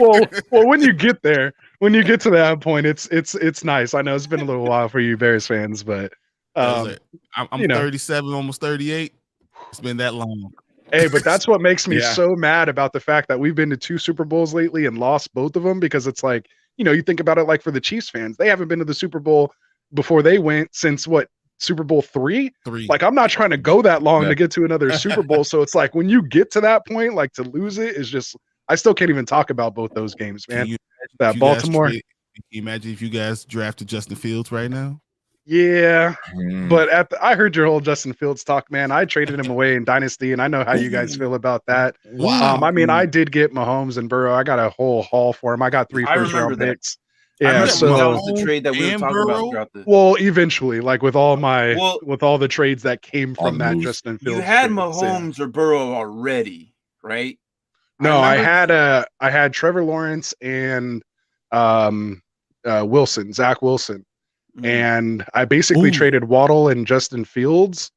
well, when you get there, when you get to that point, it's nice. I know it's been a little while for you Bears fans, but I'm 37, almost 38. It's been that long. Hey, but that's what makes me so mad about the fact that we've been to 2 Super Bowls lately and lost both of them, because it's like, you think about it like for the Chiefs fans, they haven't been to the Super Bowl before they went since Super Bowl 3? Like, I'm not trying to go that long to get to another Super Bowl. So it's like when you get to that point, like to lose it is just, I still can't even talk about both those games, man. That Baltimore. Can you imagine if you guys drafted Justin Fields right now? Yeah, but I heard your whole Justin Fields talk, man. I traded him away in Dynasty, and I know how you guys feel about that. Wow. I mean, I did get Mahomes and Burrow. I got a whole haul for him. I got 3 first-round picks. Yeah, that was the trade that we were talking about throughout the. Well, eventually, like with all the trades that came from that Justin Fields. You had trade, Mahomes or Burrow already, right? No, I had Trevor Lawrence and Wilson, Zach Wilson, and I basically traded Waddle and Justin Fields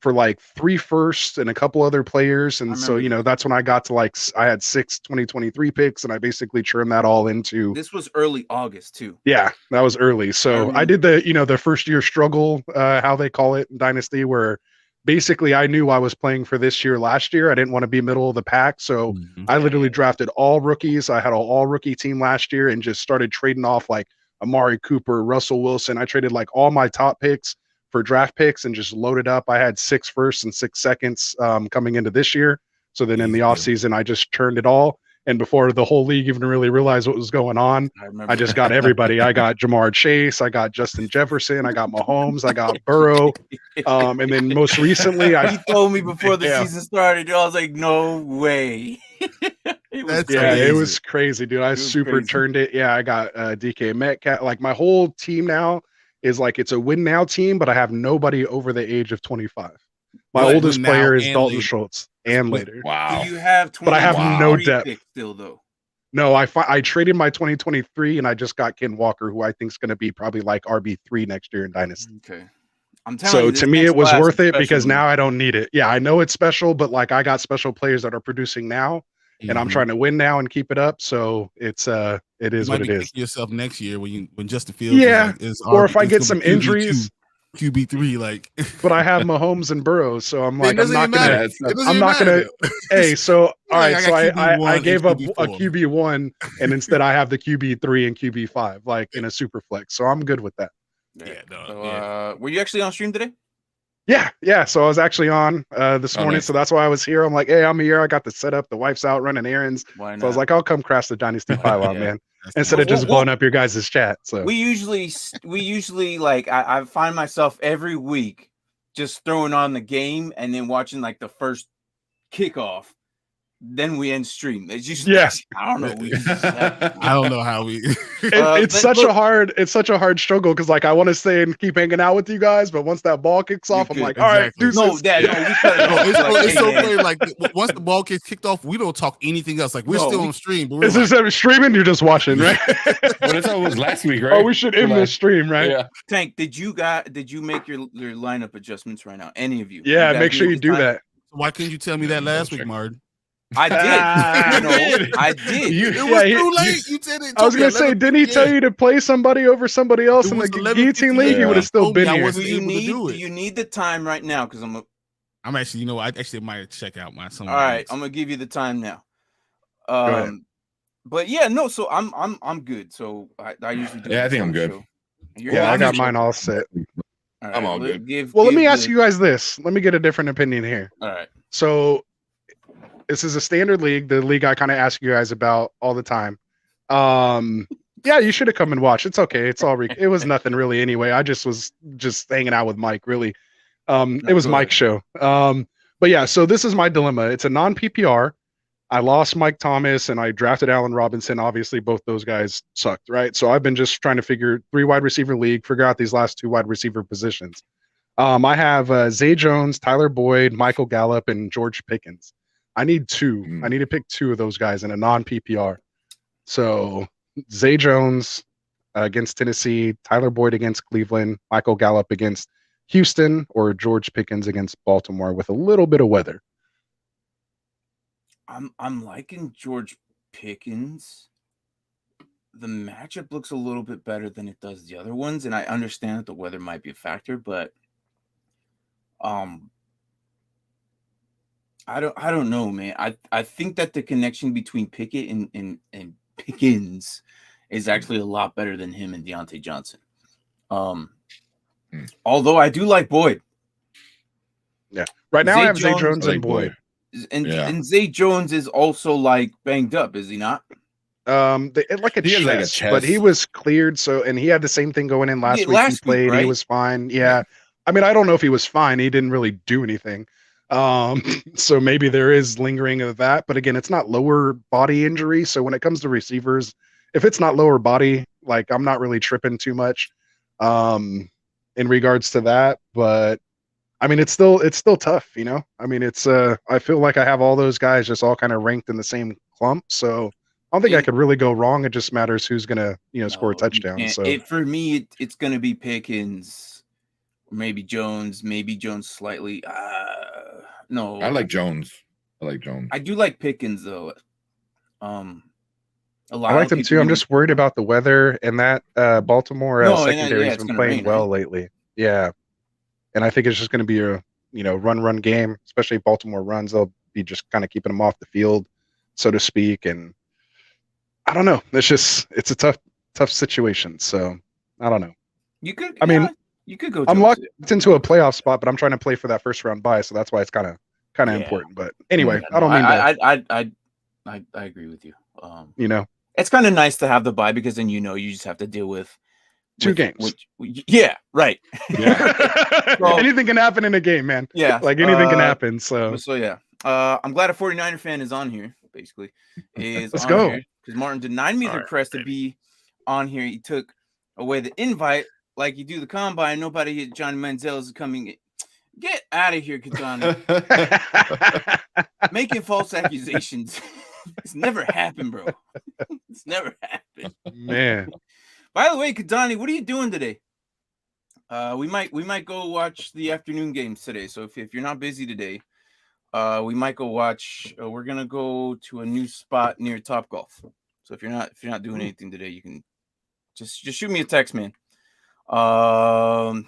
for like 3 firsts and a couple other players. And so, that's when I got to I had 6 2023 picks, and I basically churned that all into. This was early August too. Yeah, that was early. So I did the first year struggle, how they call it in Dynasty, where basically I knew I was playing for this year last year. I didn't want to be middle of the pack. So I literally drafted all rookies. I had an all rookie team last year and just started trading off like Amari Cooper, Russell Wilson. I traded like all my top picks for draft picks and just loaded up. I had 6 firsts and 6 seconds coming into this year. So then in the offseason, I just turned it all. And before the whole league even really realized what was going on, I just got everybody. I got Jamar Chase, I got Justin Jefferson, I got Mahomes, I got Burrow. And then most recently, he told me before the season started, I was like, no way. It was crazy, dude. I super turned it. Yeah, I got DK Metcalf. Like my whole team now is like it's a win now team, but I have nobody over the age of 25. My oldest player is Dalton Schultz and later. Wow. Do you have 20? But I have no depth still though. No, I traded my 2023 and I just got Ken Walker, who I think is going to be probably like RB3 next year in Dynasty. Okay. I'm telling you, to me, it was worth it because now I don't need it. Yeah, I know it's special, but like I got special players that are producing now, and I'm trying to win now and keep it up. So it is what it is. Yourself next year when Justin Fields is or if I get some injuries. QB3, like, but I have Mahomes and Burrows, so I'm like, I'm not gonna. Hey, so all right, so I gave up a QB1, and instead I have the QB3 and QB5, like in a super flex. So I'm good with that. Were you actually on stream today? Yeah. So I was actually on this morning, nice. So that's why I was here. I'm like, hey, I'm here. I got the setup. The wife's out running errands, so I was like, I'll come crash the Dynasty Pylon, man. Instead of just blowing up your guys' chat. So we usually like I find myself every week just throwing on the game and then watching like the first kickoff. Then we end stream. It's just I don't know. I don't know how we. It's such a hard struggle because like I want to stay and keep hanging out with you guys, but once that ball kicks off, I'm like, all right, dude. It's so weird. Like once the ball gets kicked off, we don't talk anything else. Like we're still on stream. But this streaming? You're just watching, right? Well, that's how it was last week, right? Oh, we should end this stream, right? Yeah. Tank, did you make your lineup adjustments right now? Any of you? Yeah, make sure you do that. Why couldn't you tell me that last week, Martin? I did. I did. It was too late. You said it. I was gonna say, didn't he tell you to play somebody over somebody else in the guillotine league? He would have still been here. Do you need the time right now? Because I'm actually, I actually might check out my. All right, I'm gonna give you the time now. But yeah, no. So I'm good. So I usually do. Yeah, I think I'm good. I got mine all set. Right, I'm all good. Let me ask you guys this. Let me get a different opinion here. All right. So. This is a standard league, the league I kind of ask you guys about all the time. Yeah, you should have come and watched. It's okay. It's all it was nothing really anyway. I was hanging out with Mike, really. It was Mike's show. But yeah, so this is my dilemma. It's a non-PPR. I lost Mike Thomas and I drafted Allen Robinson. Obviously, both those guys sucked, right? So I've been just trying to figure 3 wide receiver league, figure out these last 2 wide receiver positions. I have Zay Jones, Tyler Boyd, Michael Gallup, and George Pickens. I need 2. I need to pick 2 of those guys in a non-PPR. So Zay Jones against Tennessee, Tyler Boyd against Cleveland, Michael Gallup against Houston, or George Pickens against Baltimore with a little bit of weather. I'm liking George Pickens. The matchup looks a little bit better than it does the other ones, and I understand that the weather might be a factor, but I don't know, man. I think that the connection between Pickett and Pickens is actually a lot better than him and Deontay Johnson. Although I do like Boyd. Yeah. Right now I have Zay Jones and Boyd. And Zay Jones is also like banged up, is he not? Like a chest, but he was cleared. So, and he had the same thing going in last week. He played. Right? He was fine. Yeah. I mean, I don't know if he was fine. He didn't really do anything. So maybe there is lingering of that, but again, it's not lower body injury. So when it comes to receivers, if it's not lower body, like I'm not really tripping too much in regards to that. But I mean, it's still tough, you know. I mean, it's I feel like I have all those guys just all kind of ranked in the same clump, so I don't think I could really go wrong. It just matters who's gonna, you know, score a touchdown. So for me, it's gonna be Pickens, maybe Jones slightly. No, I like Jones. I do like Pickens though. A lot I like them too. I'm just worried about the weather, and that Baltimore secondary has been playing well lately. Yeah, and I think it's just going to be a, you know, run game, especially if Baltimore runs. They'll be just kind of keeping them off the field, so to speak. And I don't know. It's a tough situation. So I don't know. You could. I mean, you could go. I'm locked into a playoff spot, but I'm trying to play for that first round bye, so that's why it's kind of important. But anyway, I don't mean to. I agree with you. You know, it's kind of nice to have the bye because then you know you just have to deal with two games. Yeah, right. Yeah. So, anything can happen in a game, man. Yeah, like anything can happen. So yeah. I'm glad a 49er fan is on here. Basically, let's go because Martin denied me the request to be on here. He took away the invite, like you do the combine. Nobody hit Johnny Manziel is coming. Get out of here, Katana. Making false accusations. It's never happened, bro. It's never happened. Man. By the way, Kadani, what are you doing today? We might go watch the afternoon games today. So if you're not busy today, we might go watch. We're gonna go to a new spot near Topgolf. So if you're not doing anything today, you can just shoot me a text, man. So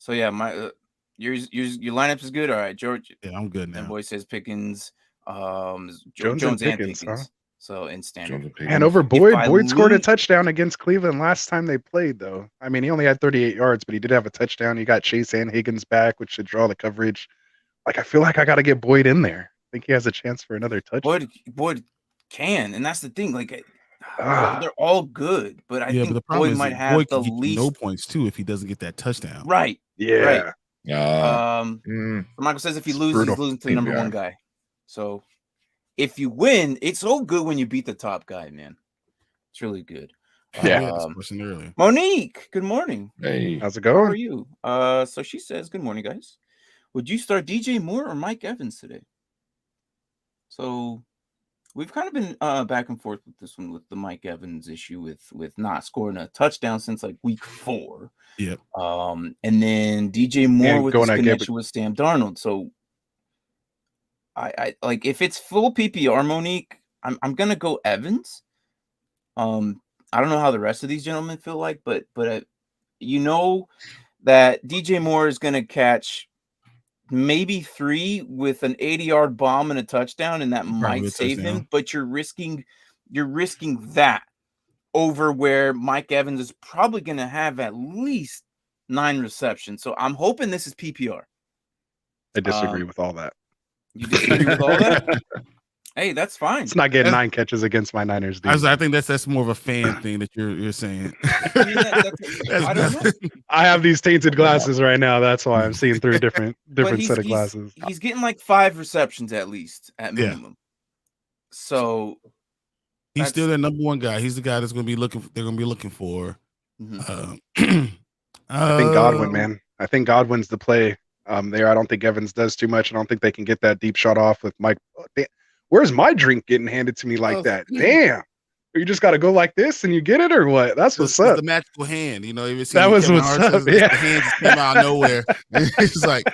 yeah, my your lineup is good. All right, George. Yeah, I'm good now. And boy says Pickens. Jones and Pickens. Huh? So in standard. And over Boyd scored a touchdown against Cleveland last time they played, though. I mean, he only had 38 yards, but he did have a touchdown. You got Chase and Higgins back, which should draw the coverage. Like, I feel like I got to get Boyd in there. I think he has a chance for another touchdown. Boyd can, and that's the thing. Like, they're all good, but I think the problem Boyd is might have the least no points too if he doesn't get that touchdown. Right. Yeah. Right. Michael says if he loses, he's losing to the number one guy. So if you win, it's so good when you beat the top guy, man. It's really good. Yeah. Monique, good morning. Hey, how's it going? How are you? So she says, good morning, guys. Would you start DJ Moore or Mike Evans today? So we've kind of been back and forth with this one with the Mike Evans issue with not scoring a touchdown since like week 4. Yep. And then DJ Moore with his connection with Sam Darnold. So I like if it's full PPR, Monique, I'm gonna go Evans. I don't know how the rest of these gentlemen feel like, but you know that DJ Moore is gonna catch maybe 3 with an 80-yard bomb and a touchdown, and that might save him. But you're risking that over where Mike Evans is probably gonna have at least 9 receptions. So I'm hoping this is PPR. I disagree with all that. You disagree with all that? Hey, that's fine. It's not getting 9 catches against my Niners. I think that's more of a fan thing that you're saying. I don't know. I have these tainted glasses right now. That's why I'm seeing through a different set of glasses. He's getting like 5 receptions at least at minimum. So he's still their number one guy. He's the guy that's going to be looking. They're going to be looking for. I think Godwin, man. I think Godwin's the play there. I don't think Evans does too much. I don't think they can get that deep shot off with Mike. Where's my drink getting handed to me like that? Damn. You just got to go like this and you get it or what? That's what's up. The magical hand, you know. That was what's up. Yeah. The hand just came out of nowhere. It's like,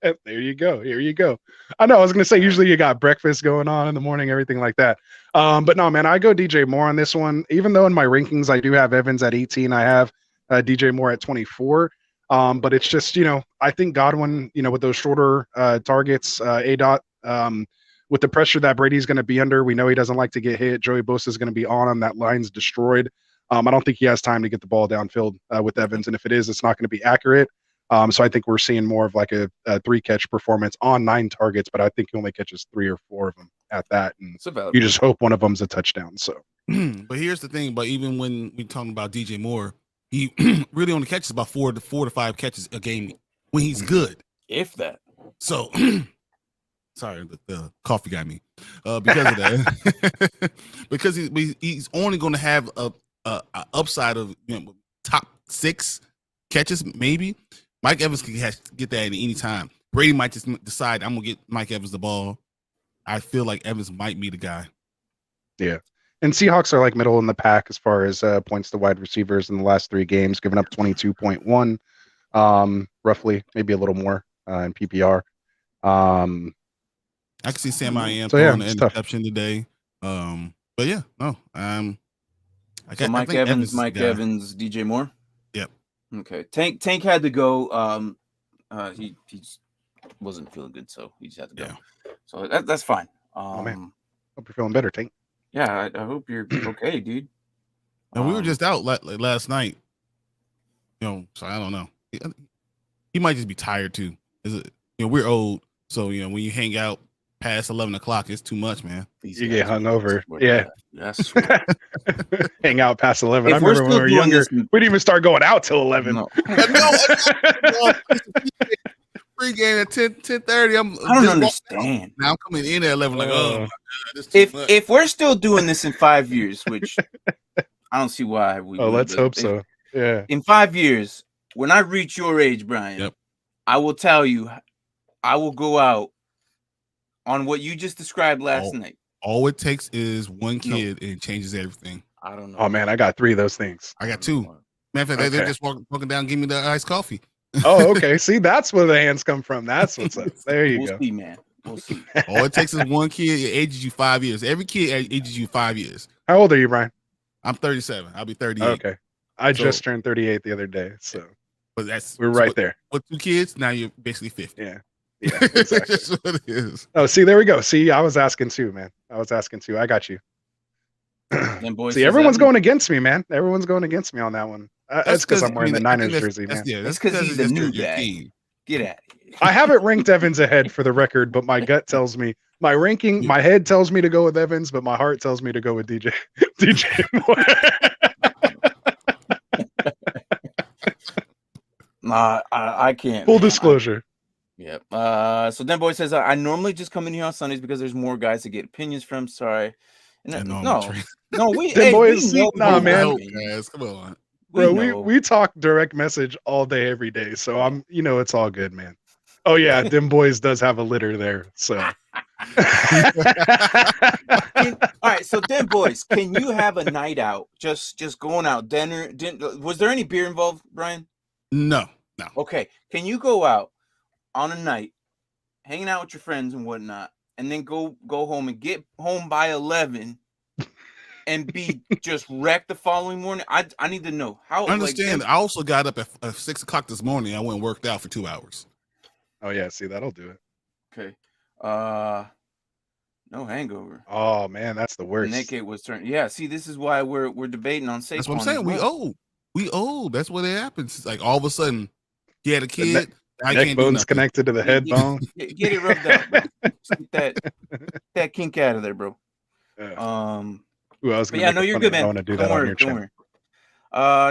there you go. Here you go. I know. I was going to say, usually you got breakfast going on in the morning, everything like that. But no, man, I go DJ Moore on this one. Even though in my rankings, I do have Evans at 18. I have DJ Moore at 24. But it's just, you know, I think Godwin, you know, with those shorter targets, with the pressure that Brady's going to be under, we know he doesn't like to get hit. Joey Bosa is going to be on him. That line's destroyed. I don't think he has time to get the ball downfield with Evans. And if it is, it's not going to be accurate. So I think we're seeing more of like a 3-catch performance on 9 targets, but I think he only catches 3 or 4 of them at that. And you just hope one of them's a touchdown. So, but here's the thing. But even when we talking about DJ Moore, he really only catches about 4 to 5 catches a game when he's good. If that. So, sorry, the coffee got me because of that. Because he's only going to have upside of top 6 catches, maybe. Mike Evans can get that at any time. Brady might just decide I'm gonna get Mike Evans the ball. I feel like Evans might be the guy. Yeah. And Seahawks are like middle in the pack as far as points to wide receivers in the last 3 games, giving up 22.1, roughly, maybe a little more in PPR. I can see Sam I am throwing an interception today. But yeah, no. So Mike Evans, DJ Moore. Yep. Okay. Tank had to go. He wasn't feeling good, so he just had to go. Yeah. So that's fine. Oh man, hope you're feeling better, Tank. Yeah, I hope you're okay, dude. And we were just out last night. So I don't know. He might just be tired too. We're old, so when you hang out past 11 o'clock, it's too much, man. You get hung over. Yeah. Yes. Hang out past 11. I remember when we were younger, we didn't even start going out till 11. No. Pre-game at 10:30. I don't understand. Now I'm coming in at 11. Like, oh my God, if we're still doing this in 5 years, which I don't see why we. Let's hope so. Yeah. In 5 years, when I reach your age, Brian, yep. I will tell you, I will go out on what you just described last night. All it takes is one kid and it changes everything. I don't know. Oh man, I got 3 of those things. I got 2. Matter of fact, they're just walking down, give me the iced coffee. Oh, okay. See, that's where the hands come from. That's what's up. There you go. We'll see, man. We'll see. All it takes is one kid. It ages you 5 years. Every kid ages you 5 years. How old are you, Brian? I'm 37. I'll be 38. Okay. I just turned 38 the other day. So but we're right there. With 2 kids, now you're basically 50. Yeah. Yeah, exactly. That's what it is. Oh, see, there we go. See, I was asking too, man. I got you. See, everyone's going against me, man. Everyone's going against me on that one. That's because I'm wearing the Niners jersey, man. That's because he's the new guy. Get at it. I haven't ranked Evans ahead for the record, but my gut tells me my head tells me to go with Evans, but my heart tells me to go with DJ Moore. Nah, I can't. Full disclosure. Yep. So Den Boy says I normally just come in here on Sundays because there's more guys to get opinions from. Sorry. No, we. Den Boy, nah, man. Guys, come on. Bro, we talk direct message all day, every day. So I'm, it's all good, man. Oh yeah, Dim Boys does have a litter there. So all right, so Dim Boys, can you have a night out? Just going out, dinner. Was there any beer involved, Brian? No. Okay. Can you go out on a night, hanging out with your friends and whatnot, and then go home and get home by 11? And be just wrecked the following morning. I need to know how. I understand. I also got up at 6 o'clock this morning. I went and worked out for 2 hours. Oh yeah, see, that'll do it. Okay. No hangover. Oh man, that's the worst. Naked was turned. Yeah. See, this is why we're debating on Saquon. That's what I'm saying. We old. That's what it happens. It's like all of a sudden, he had a kid. Neck bone's connected to the head bone. Get it rubbed out, bro. Get that kink out of there, bro. Ooh, I was yeah, no, you're good, man. I want to do that on your channel.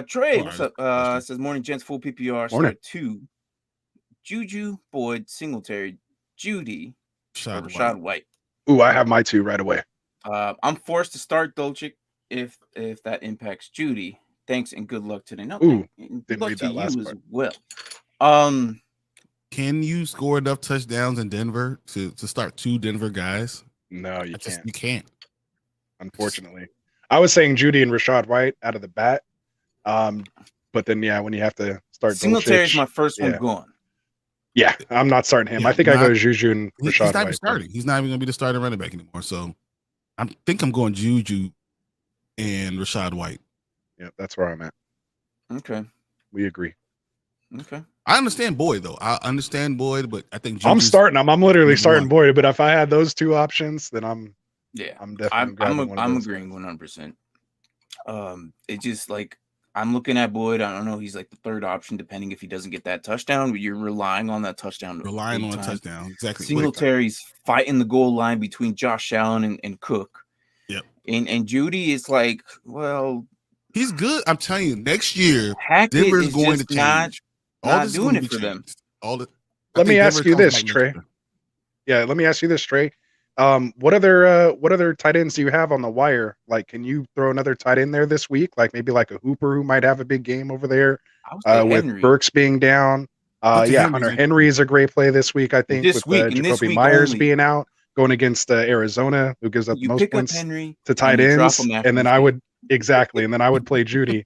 Trey, what's up? Says morning, gents. Full PPR. Start 2. Juju, Boyd, Singletary, Judy, Rashad White. Ooh, I have my 2 right away. I'm forced to start Dolchik if that impacts Judy. Thanks and good luck today. No, good luck to you as well. Can you score enough touchdowns in Denver to start 2 Denver guys? No, you can't. You can't. Unfortunately, I was saying Judy and Rashad White out of the bat, but then when you have to start Singletary is my first one going. Yeah, I'm not starting him. I think I go Juju and Rashad He's not White. Even starting. He's not even going to be the starting running back anymore. So I think I'm going Juju and Rashad White. Yeah, that's where I'm at. Okay, we agree. Okay, I understand Boyd though. I understand Boyd, but I think I'm starting him. I'm literally starting Boyd. But if I had those 2 options, then I'm definitely. I'm agreeing 100%. It's just like I'm looking at Boyd. I don't know. He's like the 3rd option, depending if he doesn't get that touchdown. But you're relying on that touchdown. Relying on a touchdown, exactly. Singletary's fighting the goal line between Josh Allen and Cook. Yep. And Judy is like, well, he's good. I'm telling you, next year Denver's going to change. Not doing it for them. Let me ask you this, Trey. Yeah, let me ask you this, Trey. What other tight ends do you have on the wire? Like, can you throw another tight end there this week? Like maybe like a Hooper who might have a big game over there. With Henry. Burks being down. Hunter Henry is a great play this week. I think this with week, Jacoby Myers being out, going against Arizona, who gives up the most points to tight ends, and then I would play Judy,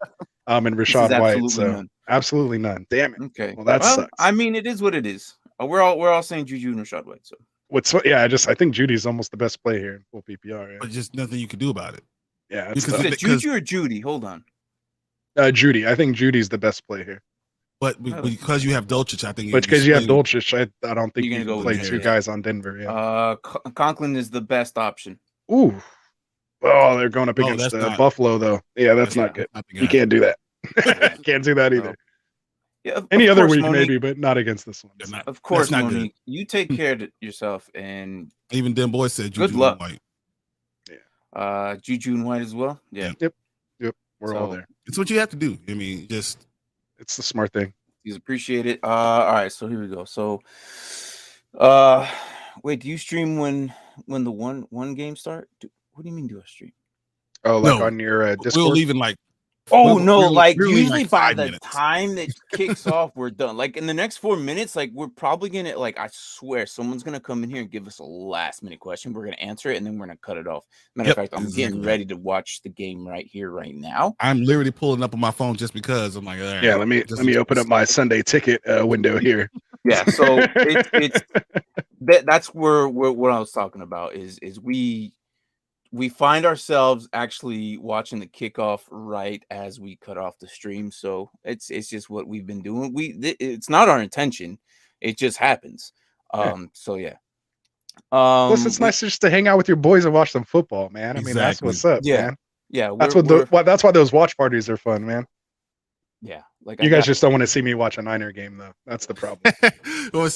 and Rachaad White. So none. Absolutely none. Damn it. Okay. Well, that sucks. I mean, it is what it is. We're all saying Juju and Rachaad White. So. I think Judy's almost the best play here in full PPR. Yeah. But just nothing you can do about it. Yeah. Is it Juju or Judy? Hold on. Judy. I think Judy's the best play here. But because you have Dolchich, I think. But because you have Dolchich, I don't think you can play two guys on Denver. Yeah. Conklin is the best option. Ooh. Oh, they're going up against Buffalo, though. Yeah, that's not good. You can't do that. Can't do that either. Yeah, any other week, Monique, maybe, but not against this one. Of course, Monique. You take care of yourself, and even Den Boy said Juju good luck. And White. Yeah. Juju and White as well. Yeah. Yep. We're all there. It's what you have to do. I mean, it's the smart thing. He's appreciated. All right, so here we go. So, wait, do you stream when the one game start? What do you mean do I stream? Oh, like on your Discord? We'll leave in like. Usually by the time that kicks off, we're done. Like in the next 4 minutes, like we're probably gonna I swear someone's gonna come in here and give us a last minute question. We're gonna answer it and then we're gonna cut it off. Matter of fact, I'm getting ready to watch the game right here, right now. I'm literally pulling up on my phone just because I'm like, all right, let me open up my Sunday ticket window here. Yeah, so that's where what I was talking about is we find ourselves actually watching the kickoff right as we cut off the stream. So it's just what we've been doing. It's not our intention. It just happens. So yeah. Plus, it's nice just to hang out with your boys and watch some football, man. I mean, that's what's up, man. Yeah. That's that's why those watch parties are fun, man. Yeah. Like you guys just don't want to see me watch a Niner game, though. That's the problem.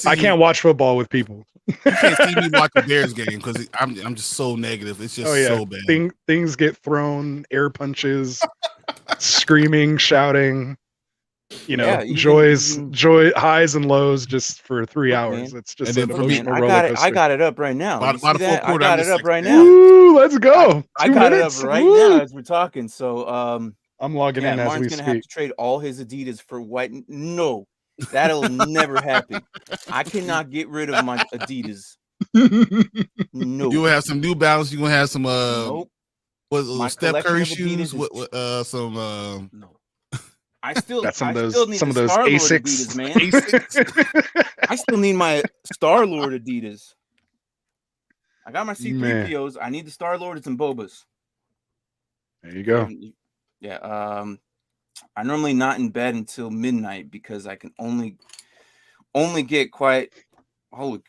I can't watch football with people. You can't see me watch a Bears game because I'm just so negative. It's just so bad. Things get thrown, air punches, screaming, shouting. Joy, highs and lows, just for 3 hours. It's just an emotional roller coaster. I got it up right now. I got it up right now. Ooh, let's go. I got it up right now as we're talking. So I'm logging in as Martin's we gonna have to trade all his Adidas for white. No, that'll never happen. I cannot get rid of my Adidas. No, you will have some New Balance. You gonna have some nope. Steph Curry shoes? Some no. I still got some of those Asics, Adidas, man. Asics. I still need my Star Lord Adidas. I got my C3POs. I need the Star Lords and Bobas. There you go. Yeah, I'm normally not in bed until midnight because I can only get quiet. Holy,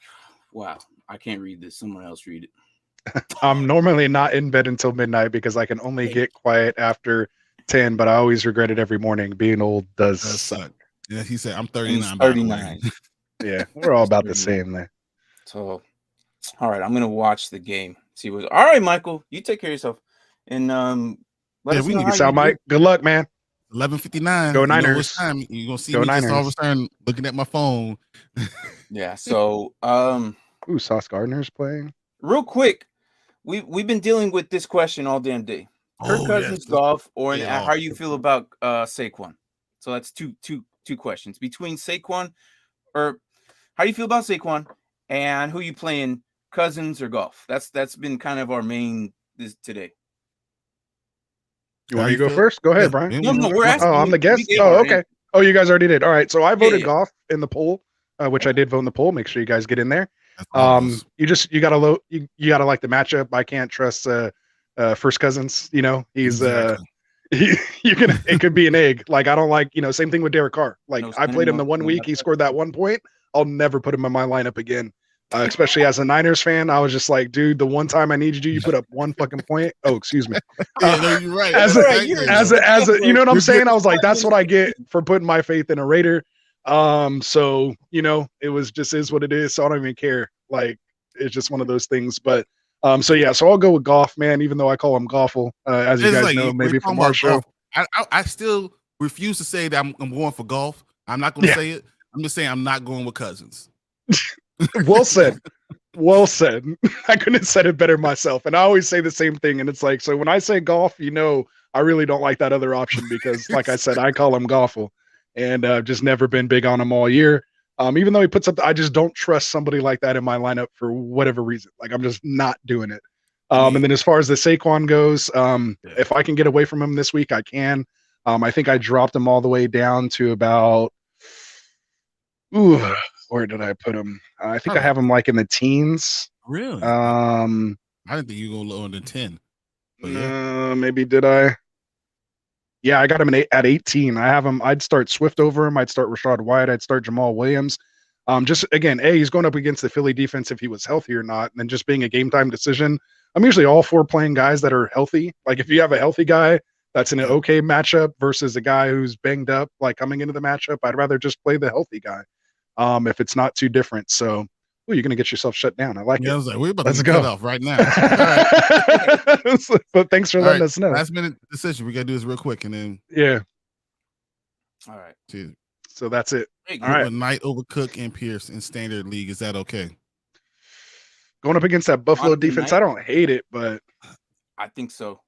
wow! I can't read this. Someone else read it. I'm normally not in bed until midnight because I can only get quiet after 10. But I always regret it every morning. Being old does suck. Yeah, he said I'm 39. 39. Yeah, we're all about the same there. So, all right, I'm gonna watch the game. See what's all right, Michael. You take care of yourself, and we need to Mike. Good luck, man. 11:59. Go Niners. You're gonna see me just all of a sudden looking at my phone. Yeah. So, Sauce Gardner's playing. Real quick, we've been dealing with this question all damn day. Kirk Cousins, Goff, or how you feel about Saquon? So that's two questions between Saquon, or how you feel about Saquon, and who you playing, Cousins or Goff? That's been kind of our main today. You want to go first? Go ahead, Brian. No, we're asking. Oh, I'm the guest. Oh, okay. Oh, you guys already did. All right. So I voted Goff in the poll, which I did vote in the poll. Make sure you guys get in there. You gotta like the matchup. I can't trust First Cousins. He's it could be an egg. Like I don't like same thing with Derek Carr. Like I played him the 1 week he scored that 1 point. I'll never put him in my lineup again. Especially as a Niners fan, I was just like, dude, the one time I needed you put up 1 fucking point. Oh, excuse me. You're right. As a, you know what I'm saying? I was like, that's what I get for putting my faith in a Raider. So it was just is what it is. So I don't even care. Like it's just one of those things. But so I'll go with Goff, man. Even though I call him Goffle, as you guys know, maybe from our show. I still refuse to say that I'm going for Goff. I'm not going to say it. I'm just saying I'm not going with Cousins. Well said. Well said. I couldn't have said it better myself. And I always say the same thing. And it's like, so when I say golf, I really don't like that other option because, like I said, I call him Goffle, and just never been big on him all year. Even though he puts up, I just don't trust somebody like that in my lineup for whatever reason. Like I'm just not doing it. And then as far as the Saquon goes, if I can get away from him this week, I can. I think I dropped him all the way down to about, where did I put him? I think I have him like in the teens. Really? I didn't think you were going lower than 10. But maybe did I? Yeah, I got him at 18. I have him. I'd start Swift over him. I'd start Rashad White. I'd start Jamal Williams. Just again, he's going up against the Philly defense if he was healthy or not, and then just being a game time decision. I'm usually all for playing guys that are healthy. Like if you have a healthy guy that's in an okay matchup versus a guy who's banged up, like coming into the matchup, I'd rather just play the healthy guy. If it's not too different. So, you're going to get yourself shut down. I like it. I was like, we're about Let's to go cut off right now. All right. But thanks for letting us know. Last minute decision. We got to do this real quick. And then. Yeah. All right. Geez. So that's it. Hey, all right. Knight over Cook and Pierce in standard league. Is that okay? Going up against that Buffalo defense, Knight? I don't hate it, but. I think so.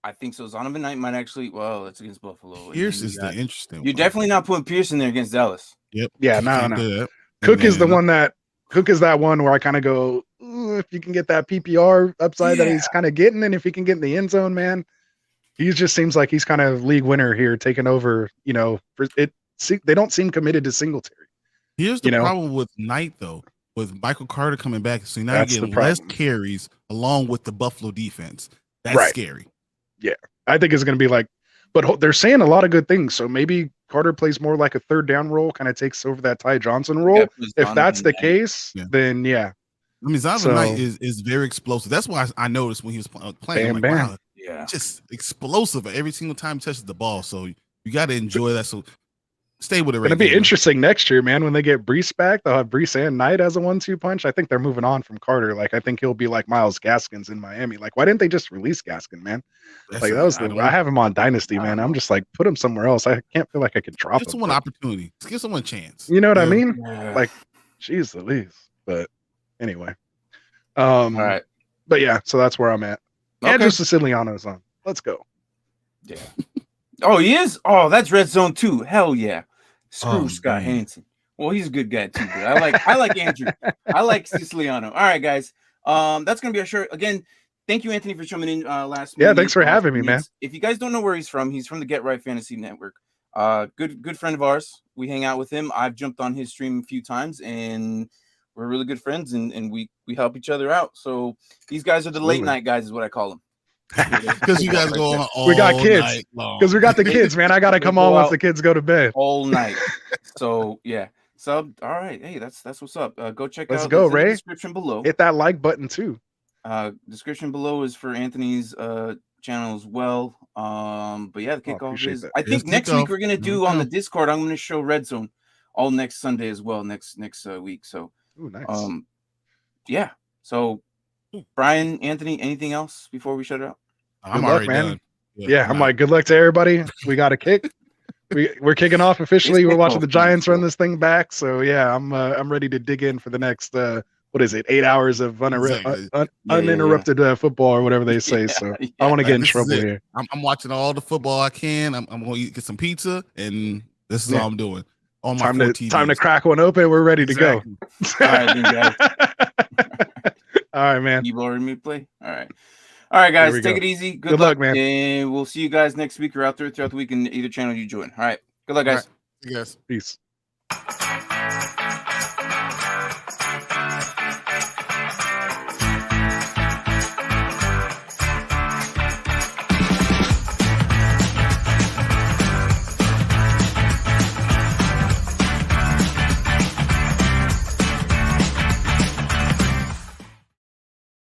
Zonovan Knight might actually. Well, it's against Buffalo. Pierce is the interesting. You're definitely not putting Pierce in there against Dallas. Yep. Yeah. No. Cook is the one that. Cook is that one where I kind of go, if you can get that PPR upside that he's kind of getting, and if he can get in the end zone, man, he just seems like he's kind of league winner here, taking over. They don't seem committed to Singletary. Here's the problem with Knight though, with Michael Carter coming back, so now you're getting less carries along with the Buffalo defense. That's scary. Yeah, I think it's going to be like, but they're saying a lot of good things, so maybe Carter plays more like a third down role, kind of takes over that Ty Johnson role. If that's the case, then yeah. I mean, Zonovan Knight is very explosive. That's why I noticed when he was playing. Bam. Wow, just explosive every single time he touches the ball. So you got to enjoy that. So stay with it. It'll be interesting next year, man. When they get Brees back, they'll have Brees and Knight as a 1-2 punch. I think they're moving on from Carter. Like I think he'll be like Myles Gaskins in Miami. Like why didn't they just release Gaskin, man? I have him on Dynasty, man. I'm just like put him somewhere else. I can't feel like I could drop him. Give someone an opportunity. Give someone a chance. You know what I mean? Yeah. Like, geez, Louise. But anyway, all right. But yeah, so that's where I'm at. Okay. Andrew Siciliano is on. Let's go. Yeah. Oh, he is? Oh, that's Red Zone 2. Hell yeah. Screw Scott Hanson. Well, he's a good guy too, but I like Andrew. I like Siciliano. All right, guys. That's gonna be our show. Again, thank you, Anthony, for coming in last week. Yeah, thanks for having me, man. If you guys don't know where he's from the Get Right Fantasy Network. Good friend of ours. We hang out with him. I've jumped on his stream a few times, and we're really good friends, and we help each other out. So these guys are the late night guys, is what I call them. Because you guys go on all we got kids. Because we got the kids, man. I gotta come on once the kids go to bed. All night. So yeah. So all right. Hey, that's what's up. Go check Let's out go, Ray. The description below. Hit that like button too. Description below is for Anthony's channel as well. But yeah, the kickoff is I think next week we're gonna do on the Discord. I'm gonna show Red Zone all next Sunday as well, next week. So nice. Yeah. So Brian, Anthony, anything else before we shut it out? I'm already done. Yeah, I'm like, good luck to everybody. We got a kick. We're kicking off officially. We're watching the Giants run this thing back. So yeah, I'm ready to dig in for the next 8 hours of uninterrupted football or whatever they say. So I want to get in trouble here. I'm watching all the football I can. I'm going to get some pizza, and this is all I'm doing. On my time to crack one open. We're ready to go. All right, guys. All right, man. You already me play. All right, guys. Take it easy. Good luck, man. And we'll see you guys next week or out there throughout the week in either channel you join. All right. Good luck, guys. Yes. Peace.